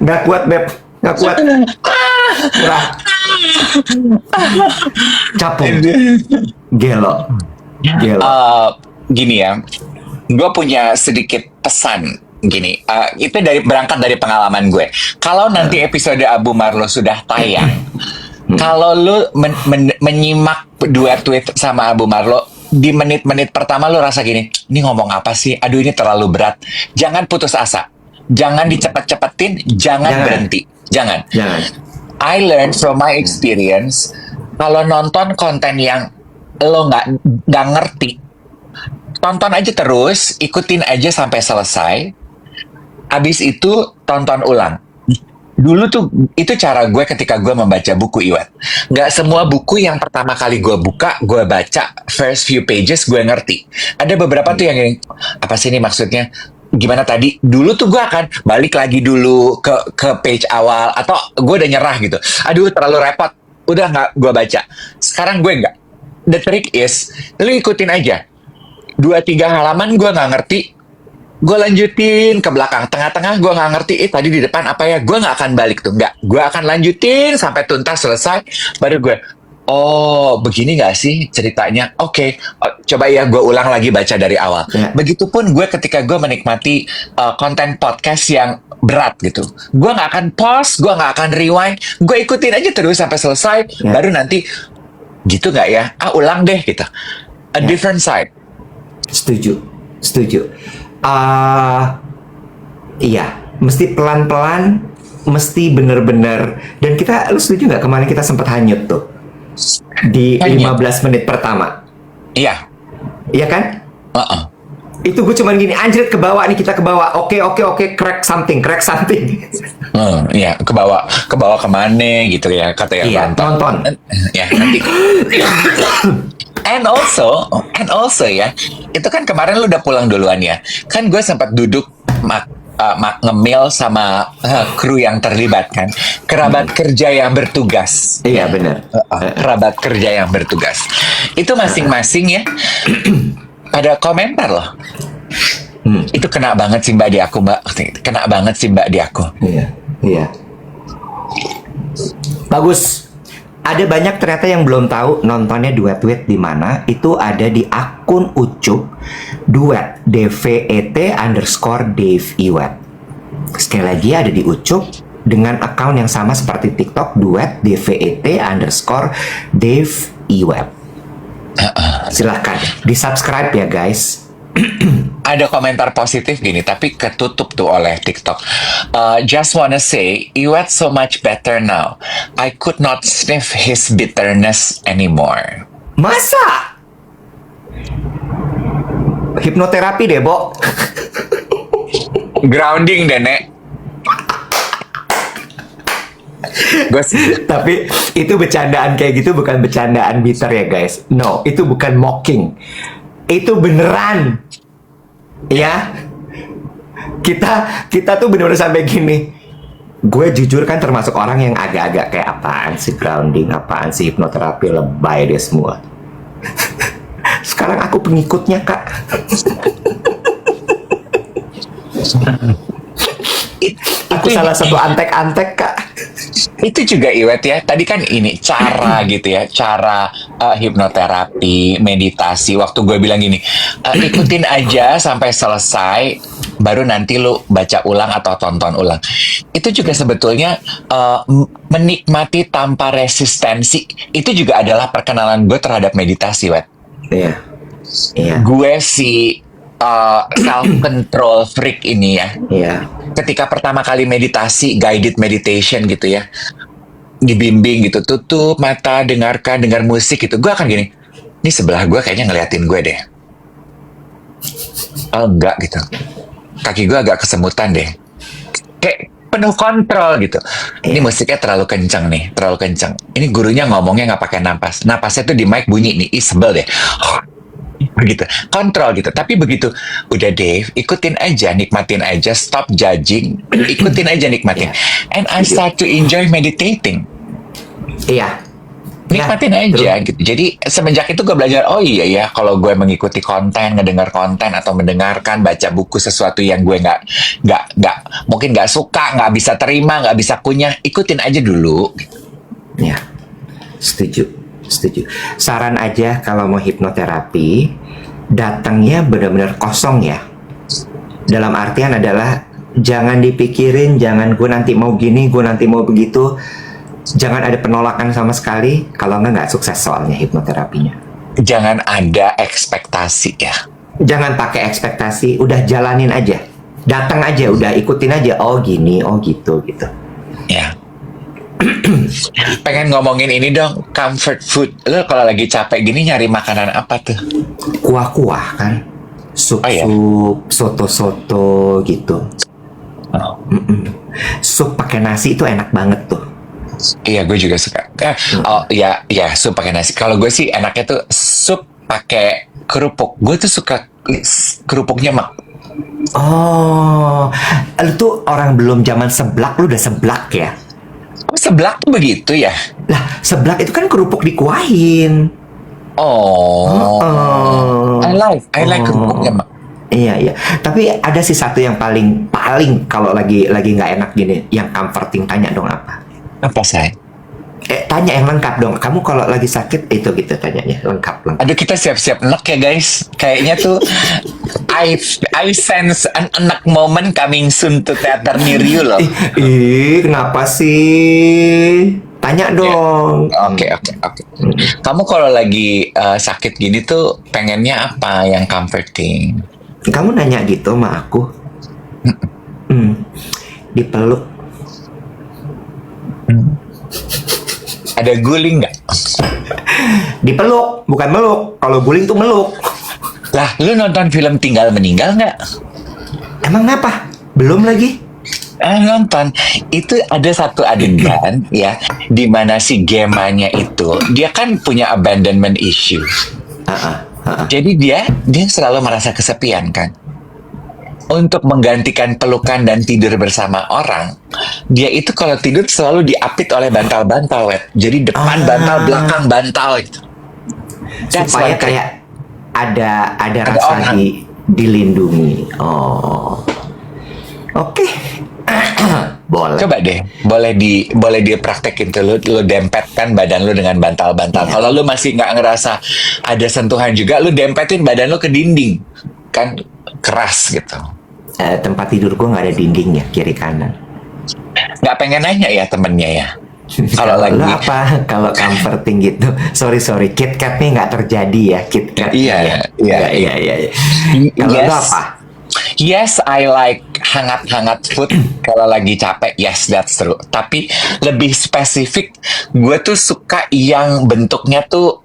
Nggak kuat, Beb. Nggak kuat. Udah. Capung. Gelo. Gini ya, gue punya sedikit pesan gini. Itu berangkat dari pengalaman gue. Kalau nanti episode Abu Marlo sudah tayang, kalau lu menyimak dua tweet sama Abu Marlo, di menit-menit pertama lu rasa gini, ini ngomong apa sih? Aduh, ini terlalu berat. Jangan putus asa. Jangan dicepet-cepetin, jangan berhenti. Jangan. I learned from my experience, kalau nonton konten yang lo nggak ngerti, tonton aja terus, ikutin aja sampai selesai. Abis itu tonton ulang. Dulu tuh itu cara gue ketika gue membaca buku, Iwan. Nggak semua buku yang pertama kali gue buka, gue baca first few pages gue ngerti. Ada beberapa tuh yang apa sih ini maksudnya? Gimana tadi? Dulu tuh gue akan balik lagi dulu ke page awal, atau gue udah nyerah gitu. Aduh, terlalu repot. Udah nggak gue baca. Sekarang gue nggak. The trick is, lu ikutin aja. 2-3 halaman gue nggak ngerti, gue lanjutin ke belakang. Tengah-tengah gue nggak ngerti, tadi di depan apa ya? Gue nggak akan balik tuh. Nggak. Gue akan lanjutin sampai tuntas selesai. Baru gue, oh begini nggak sih ceritanya? Oke, coba ya gue ulang lagi baca dari awal. Begitupun gue ketika gue menikmati konten podcast yang berat gitu. Gue nggak akan pause, gue nggak akan rewind. Gue ikutin aja terus sampai selesai. Baru nanti, gitu nggak ya? Ulang deh gitu. A different side. Setuju. Iya, mesti pelan-pelan, mesti bener-bener. Dan lu setuju nggak kemarin kita sempat hanyut tuh? di Hanya. 15 menit pertama. Iya. Iya kan? Heeh. Itu gue cuman gini, anjir ke bawah nih, kita ke bawah. Oke, crack something. Iya, ke bawah kemana gitu ya, kata yang Iya, nonton. Ya, nanti. And also ya, itu kan kemarin lu udah pulang duluan ya. Kan gue sempat duduk ngemil sama kru yang terlibat kan. Kerabat kerja yang bertugas. Iya, benar. Kerabat kerja yang bertugas. Itu masing-masing ya. Ada komentar loh. Itu kena banget sih mbak di aku, mbak. Kena banget sih mbak di aku. Iya. Bagus. Ada banyak ternyata yang belum tahu nontonnya Duet di mana. Itu ada di akun Ucup Duet DVET_Dave Iwet. Sekali lagi ada di Ucup dengan akun yang sama seperti TikTok, Duet DVET_Dave Iwet. Silahkan di subscribe ya guys. Ada komentar positif gini, tapi ketutup tuh oleh TikTok. Just wanna say, Iwet so much better now. I could not sniff his bitterness anymore. Masa? Hipnoterapi deh, Bo. Grounding deh, Nek. Tapi itu bercandaan kayak gitu bukan bercandaan bitter ya guys. No, itu bukan mocking. Itu beneran. Ya. Kita tuh bener-bener sampai gini. Gue jujur kan termasuk orang yang agak-agak kayak apaan sih grounding, apaan sih hipnoterapi, lebay deh semua. Sekarang aku pengikutnya, Kak. Aku salah satu antek-antek, Kak. Itu juga Iwet ya. Tadi kan ini cara gitu ya, cara hipnoterapi, meditasi. Waktu gue bilang gini, ikutin aja sampai selesai, baru nanti lu baca ulang atau tonton ulang. Itu juga sebetulnya menikmati tanpa resistensi. Itu juga adalah perkenalan gue terhadap meditasi, Wet. Iya. Iya. Gue si self control freak ini ya. Iya. Ketika pertama kali meditasi, guided meditation gitu ya, dibimbing gitu, tutup mata, dengar musik gitu, gue akan gini, ini sebelah gue kayaknya ngeliatin gue deh. Oh enggak gitu, kaki gue agak kesemutan deh, kayak penuh kontrol gitu. Ini musiknya terlalu kencang nih, terlalu kencang. Ini gurunya ngomongnya nggak pakai napasnya tuh di mic bunyi nih, sebel deh. Begitu, kontrol gitu. Tapi begitu udah Dave, ikutin aja, nikmatin aja, stop judging, ikutin aja, nikmatin. And I start to enjoy meditating. Iya. Nikmatin aja gitu. Jadi semenjak itu gue belajar, oh iya ya, kalau gue mengikuti konten, ngedengar konten atau mendengarkan, baca buku sesuatu yang gue nggak mungkin nggak suka, nggak bisa terima, nggak bisa kunyah, ikutin aja dulu. Ya, setuju. Saran aja kalau mau hipnoterapi, datangnya benar-benar kosong ya. Dalam artian adalah jangan dipikirin, jangan gue nanti mau gini, gue nanti mau begitu. Jangan ada penolakan sama sekali, kalau nggak sukses soalnya hipnoterapinya. Jangan ada ekspektasi ya. Jangan pakai ekspektasi, udah jalanin aja. Datang aja, udah ikutin aja. Oh gini, oh gitu. Ya. Pengen ngomongin ini dong, comfort food. Lo kalau lagi capek gini nyari makanan apa tuh? Kuah-kuah kan, sup, soto-soto gitu. Sup pakai nasi itu enak banget tuh. Iya, gue juga suka. Oh ya, sup pakai nasi. Kalau gue sih enaknya tuh sup pakai kerupuk. Gue tuh suka kerupuknya mak. Oh, lu tuh orang belum zaman seblak, lu udah seblak ya? Seblak tuh begitu ya? Lah, seblak itu kan kerupuk dikuahin. I like kerupuknya mak. Iya. Tapi ada sih satu yang paling kalau lagi nggak enak gini, yang comforting, tanya dong apa? Apa say? Tanya yang lengkap dong. Kamu kalau lagi sakit itu gitu tanyanya lengkap. Aduh, kita siap-siap enak ya guys. Kayaknya tuh I sense an enak moment coming soon to theater near you loh. Kenapa sih? Tanya dong. Oke. Kamu kalau lagi sakit gini tuh pengennya apa yang comforting? Kamu nanya gitu sama aku? Dipeluk. Ada guling nggak? Dipeluk, bukan meluk. Kalau bullying tuh meluk. Lah, lu nonton film Tinggal Meninggal nggak? Emang apa? Belum lagi. Nonton. Itu ada satu adegan ya, di mana si Gemanya itu dia kan punya abandonment issue. Jadi dia selalu merasa kesepian kan. Untuk menggantikan pelukan dan tidur bersama orang, dia itu kalau tidur selalu diapit oleh bantal-bantal, Wet. Jadi depan bantal, belakang bantal gitu. Supaya kayak ada rasa orang. dilindungi. Oh. Oke. Boleh. Coba deh, boleh dipraktekin tuh, lu dempetkan badan lu dengan bantal-bantal. Iya. Kalau lu masih nggak ngerasa ada sentuhan juga, lu dempetin badan lu ke dinding, kan keras gitu. Tempat tidur gue nggak ada dindingnya, kiri kanan. Nggak pengen nanya ya temennya ya. Kalau lagi Lo apa? Kalau comforting gitu. Sorry, KitKat nih nggak terjadi ya, KitKat. Iya. Kalau Yes. lo apa? Yes, I like hangat-hangat food kalau lagi capek. Yes, that's true. Tapi lebih spesifik, gue tuh suka yang bentuknya tuh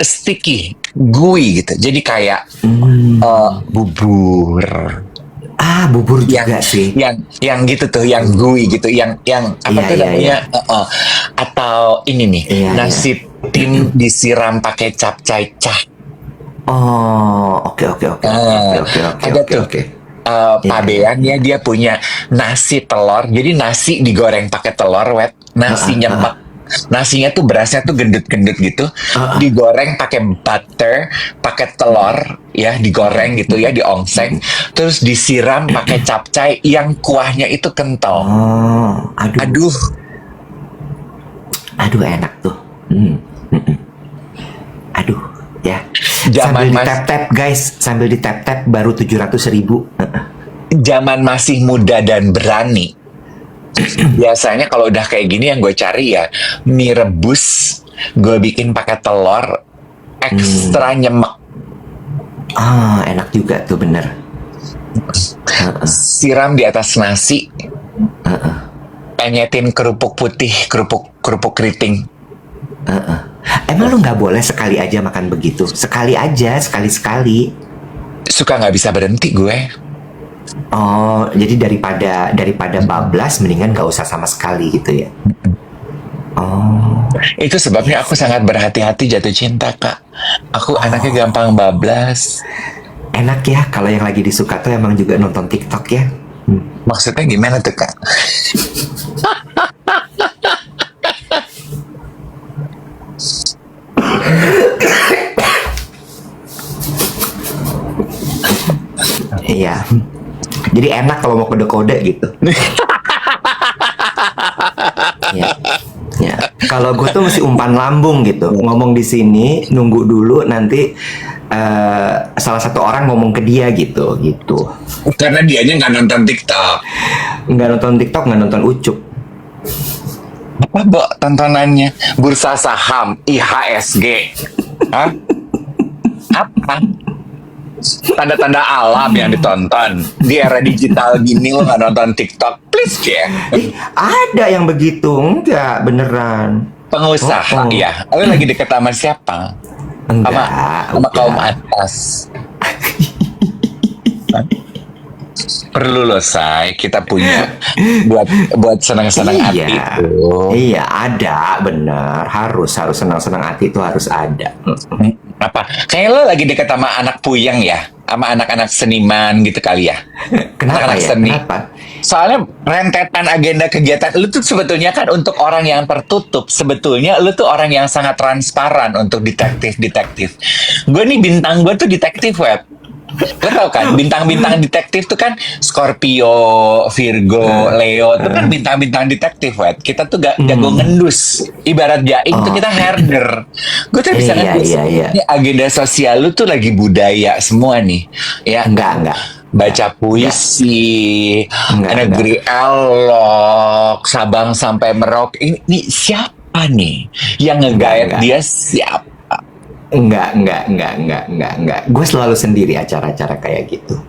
sticky, gooey gitu. Jadi kayak bubur. Bubur juga sih. Yang gitu tuh, yang gooey gitu, yang apa Iya, tuh iya, namanya? Atau ini nih, Iya, nasi tim disiram pakai capcay cah. Oh, oke. Ada tuh. Pak Bean ya, dia punya nasi telur. Jadi nasi digoreng pakai telur, Wet. Nasi nyemek. Nasinya tuh berasnya tuh gendut-gendut gitu. Digoreng pakai butter, pakai telur ya, digoreng gitu ya, diongseng. Terus disiram pakai capcay yang kuahnya itu kental. Oh, aduh. Aduh, enak tuh. Aduh, ya. Zaman Sambil di-tap-tap guys, sambil di-tap-tap baru 700.000. Zaman masih muda dan berani. Biasanya kalau udah kayak gini yang gue cari ya mie rebus, gue bikin pakai telur ekstra nyemek. Enak juga tuh, bener. Siram di atas nasi, penyetin kerupuk putih, kerupuk keriting. Emang lu nggak boleh sekali aja makan begitu? Sekali aja, sekali-sekali. Suka nggak bisa berhenti gue. Oh, jadi daripada bablas, mendingan nggak usah sama sekali gitu ya? Oh, Itu sebabnya aku sangat berhati-hati jatuh cinta, Kak. Aku anaknya gampang bablas. enak ya kalau yang lagi disuka tuh emang juga nonton TikTok ya? Maksudnya gimana tuh, Kak? Iya. Jadi enak kalau mau kode-kode gitu. Ya. Ya. Kalau gue tuh mesti umpan lambung gitu. Ngomong di sini, nunggu dulu nanti salah satu orang ngomong ke dia gitu. Karena dianya nggak nonton TikTok. Nggak nonton TikTok, nggak nonton Ucup. Apa, Bo, tontonannya? Bursa saham, IHSG. Hah? Apa? Tanda-tanda alam yang ditonton. Di era digital gini lo nggak nonton TikTok? Please, ya. Ada yang begitu? Enggak, beneran. Pengusaha, ya. Lo lagi deket sama siapa? Enggak. Sama udah. kaum atas. Perlu loh, Say. Kita punya buat senang-senang hati itu. Iya, ada, bener. Harus senang-senang hati itu harus ada. Apa? Kayak lo lagi deket sama anak puyeng ya? Sama anak-anak seniman gitu kali ya? Kenapa Anak-anak ya? seni. Kenapa? Soalnya rentetan agenda kegiatan lu tuh sebetulnya kan untuk orang yang tertutup. Sebetulnya lu tuh orang yang sangat transparan untuk detektif. Gue nih bintang gue tuh detektif, Web. Lo tau kan bintang-bintang detektif tuh kan Scorpio, Virgo, Leo tuh kan bintang-bintang detektif, Web. Kita tuh gak jago ngendus. Ibarat jaing tuh kita herder. Gue tuh bisa ngendus. Iya. Ini agenda sosial lu tuh lagi budaya semua nih. Ya, Enggak. baca puisi, Enggak. negeri elok, Sabang sampai Merauke. Ini siapa nih yang nge-guide Enggak. dia siapa? Enggak. Gue selalu sendiri acara-acara kayak gitu.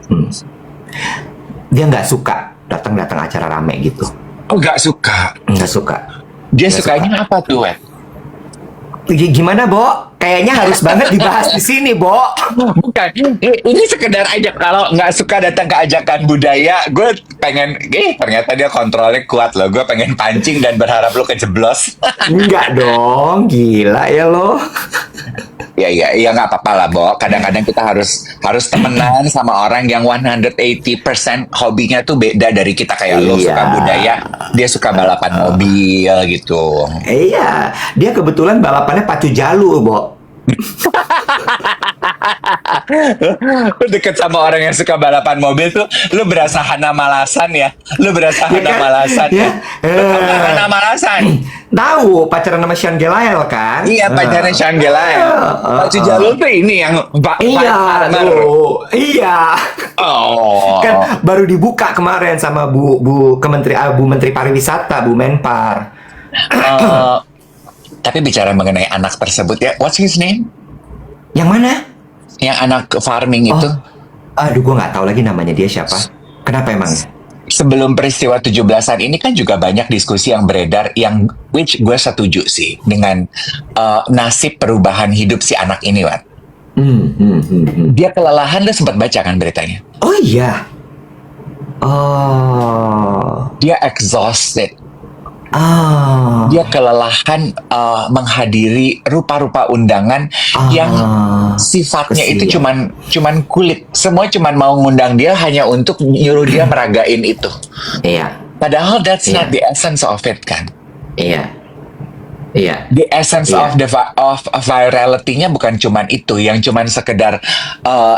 Dia nggak suka datang acara rame gitu. Oh, gak suka. Nggak suka. Dia Nggak sukanya apa tuh, Wet? Gimana, Bo? Kayaknya harus banget dibahas di sini, Bo. Bukan, ini sekedar aja kalau nggak suka datang ke ajakan budaya, gue pengen, ternyata dia kontrolnya kuat loh. Gue pengen pancing dan berharap lo kejeblos. Enggak dong, gila ya lo. Ya nggak apa-apa lah, Bo. Kadang-kadang kita harus temenan sama orang yang 180% hobinya tuh beda dari kita. Kayak lo Iya. suka budaya, dia suka balapan mobil gitu. Iya, dia kebetulan balapannya pacu jalur, Bo. Lu deket sama orang yang suka balapan mobil tuh, lu berasa Hana Malasan ya. Lu berasa Ya Hana kan? Malasan ya. Ya. Lu tau nggak Hana Malasan? Tahu pacaran sama Sean Gelael kan? Iya, pacarnya Sean Gelael. Pacu Jalul tuh ini yang Iya, partner. tuh. Iya. Oh. Kan baru dibuka kemarin sama Bu Menteri Pariwisata, Bu Menpar. Eh, tapi bicara mengenai anak tersebut ya, what's his name? Yang mana? Yang anak farming itu. Aduh, gue nggak tahu lagi namanya dia siapa. Kenapa emang? Sebelum peristiwa 17-an ini kan juga banyak diskusi yang beredar yang which gue setuju sih dengan nasib perubahan hidup si anak ini, Wan. Dia kelelahan, lo sempat baca kan beritanya? Oh iya. Oh. Dia exhausted. Oh. Dia kelelahan menghadiri rupa-rupa undangan yang sifatnya itu kesian. cuman kulit. Semua cuman mau ngundang dia hanya untuk nyuruh dia meragain itu. Iya. Padahal that's Iya. not the essence of it kan. Iya. Iya. The essence Iya. of virality-nya bukan cuman itu, yang cuman sekedar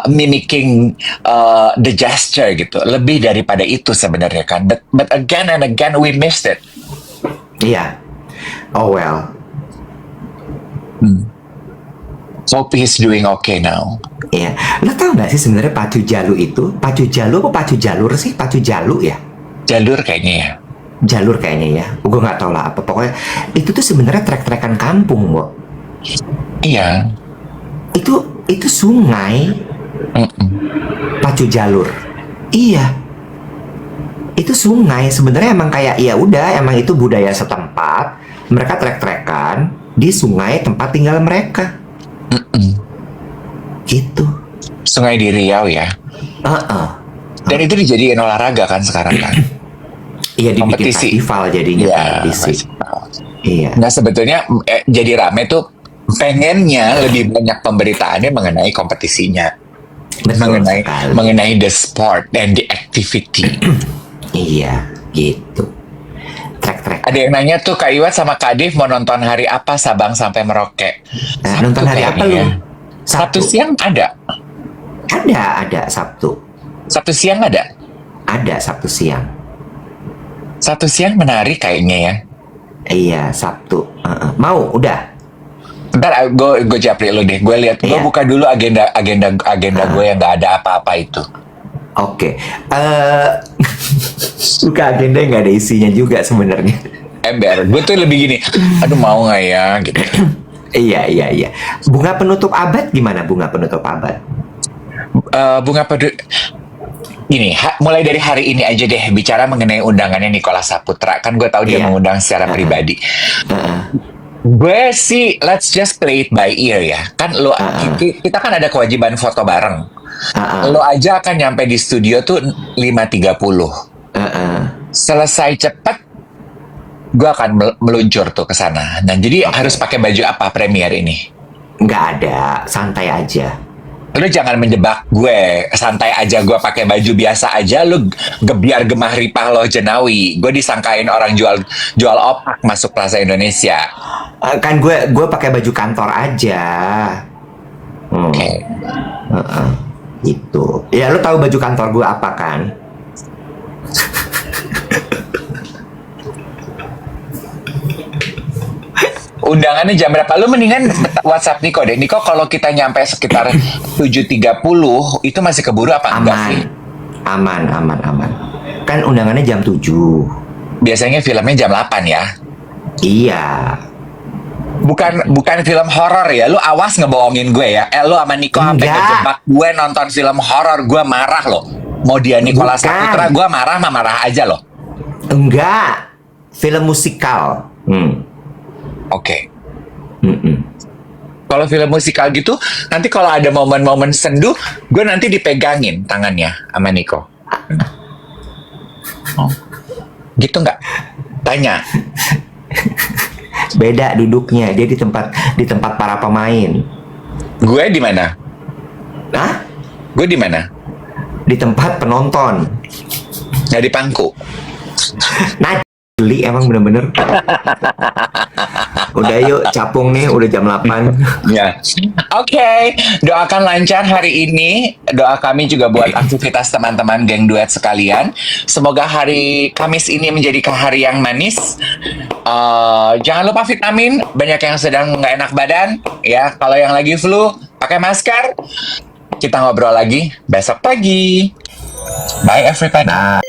mimicking the gesture gitu. Lebih daripada itu sebenarnya kan. But again and again we missed it. Iya. Oh well. Hope he's doing okay now. Iya. Lo tau gak sih sebenarnya pacu jalu itu? Pacu jalu apa pacu jalur sih? Pacu jalu ya? Jalur kayaknya ya. Jalur kayaknya ya. Gue nggak tahu lah apa. Pokoknya itu tuh sebenarnya trek-trekan kampung, Bo. Iya. Itu sungai. Pacu jalur. Iya. Itu sungai sebenarnya emang kayak ya udah emang itu budaya setempat. Mereka trek-trekan di sungai tempat tinggal mereka. Gitu. Sungai di Riau ya. Dan itu dijadiin olahraga kan sekarang kan. Iya, dibikin Kompetisi. festival jadinya Iya. kompetisi. Iya. Nah sebetulnya jadi rame tuh pengennya lebih banyak pemberitaannya mengenai kompetisinya, Betul sekali. mengenai the sport and the activity. Iya, gitu. Trek-trek. Ada yang nanya tuh Kak Iwat sama Kak Div mau nonton hari apa Sabang sampai Merauke? Nah, nonton hari apa kayaknya lu? ya. Sabtu siang ada. Ada Sabtu. Sabtu siang ada. Ada Sabtu siang. Sabtu siang menarik kayaknya ya. Iya, Sabtu. Mau, udah. Ntar gue japri lu deh. Gue lihat, gue Iya. buka dulu agenda gue yang nggak ada apa-apa itu. Oke. Buka agenda nggak ada isinya juga sebenarnya. Ember, gue tuh lebih gini. Aduh mau nggak ya gitu. Iya. Bunga penutup abad gimana? Bunga penutup abad? Bunga pedu. Ini mulai dari hari ini aja deh bicara mengenai undangannya Nicholas Saputra. Kan gue tahu dia Iya. mengundang secara pribadi. Gue sih let's just play it by ear ya. Kan lo kita kan ada kewajiban foto bareng. Lo aja akan nyampe di studio tuh 5.30. Selesai cepet gue akan meluncur tuh ke sana. Nah, jadi harus pakai baju apa premier ini? Nggak ada, santai aja. Lu jangan menjebak gue, santai aja gue pakai baju biasa aja, lu gebiar gemah ripah lo jenawi. Gue disangkain orang jual opak masuk Plaza Indonesia. Kan gue pakai baju kantor aja. Oke. Gitu. Ya lu tahu baju kantor gue apa kan? Undangannya jam berapa? Lu mendingan WhatsApp Niko deh. Niko, kalau kita nyampe sekitar 7.30 itu masih keburu apa enggak sih? Aman. Kan undangannya jam 7. Biasanya filmnya jam 8 ya. Iya. Bukan film horor ya. Lu awas ngebohongin gue ya. Lu sama Niko sampai Enggak. kejebak gue nonton film horor, gue marah loh. Mau dia Nicholas Bukan. Saputra, gue marah aja loh. Enggak. Film musikal. Oke. Kalau film musikal gitu, nanti kalau ada momen-momen sendu, gue nanti dipegangin tangannya sama Niko. Oh, gitu nggak? Tanya. Beda duduknya, dia di tempat para pemain. Gue di mana? Nah, Gue di mana? di tempat penonton. Nggak di pangku. Nah, geli emang bener-bener. Udah yuk, capung nih, udah jam 8. Ya. Oke, doakan lancar hari ini. Doa kami juga buat aktivitas teman-teman geng duet sekalian. Semoga hari Kamis ini menjadi hari yang manis. Jangan lupa vitamin. Banyak yang sedang nggak enak badan. Ya, kalau yang lagi flu, pakai masker. Kita ngobrol lagi besok pagi. Bye everybody.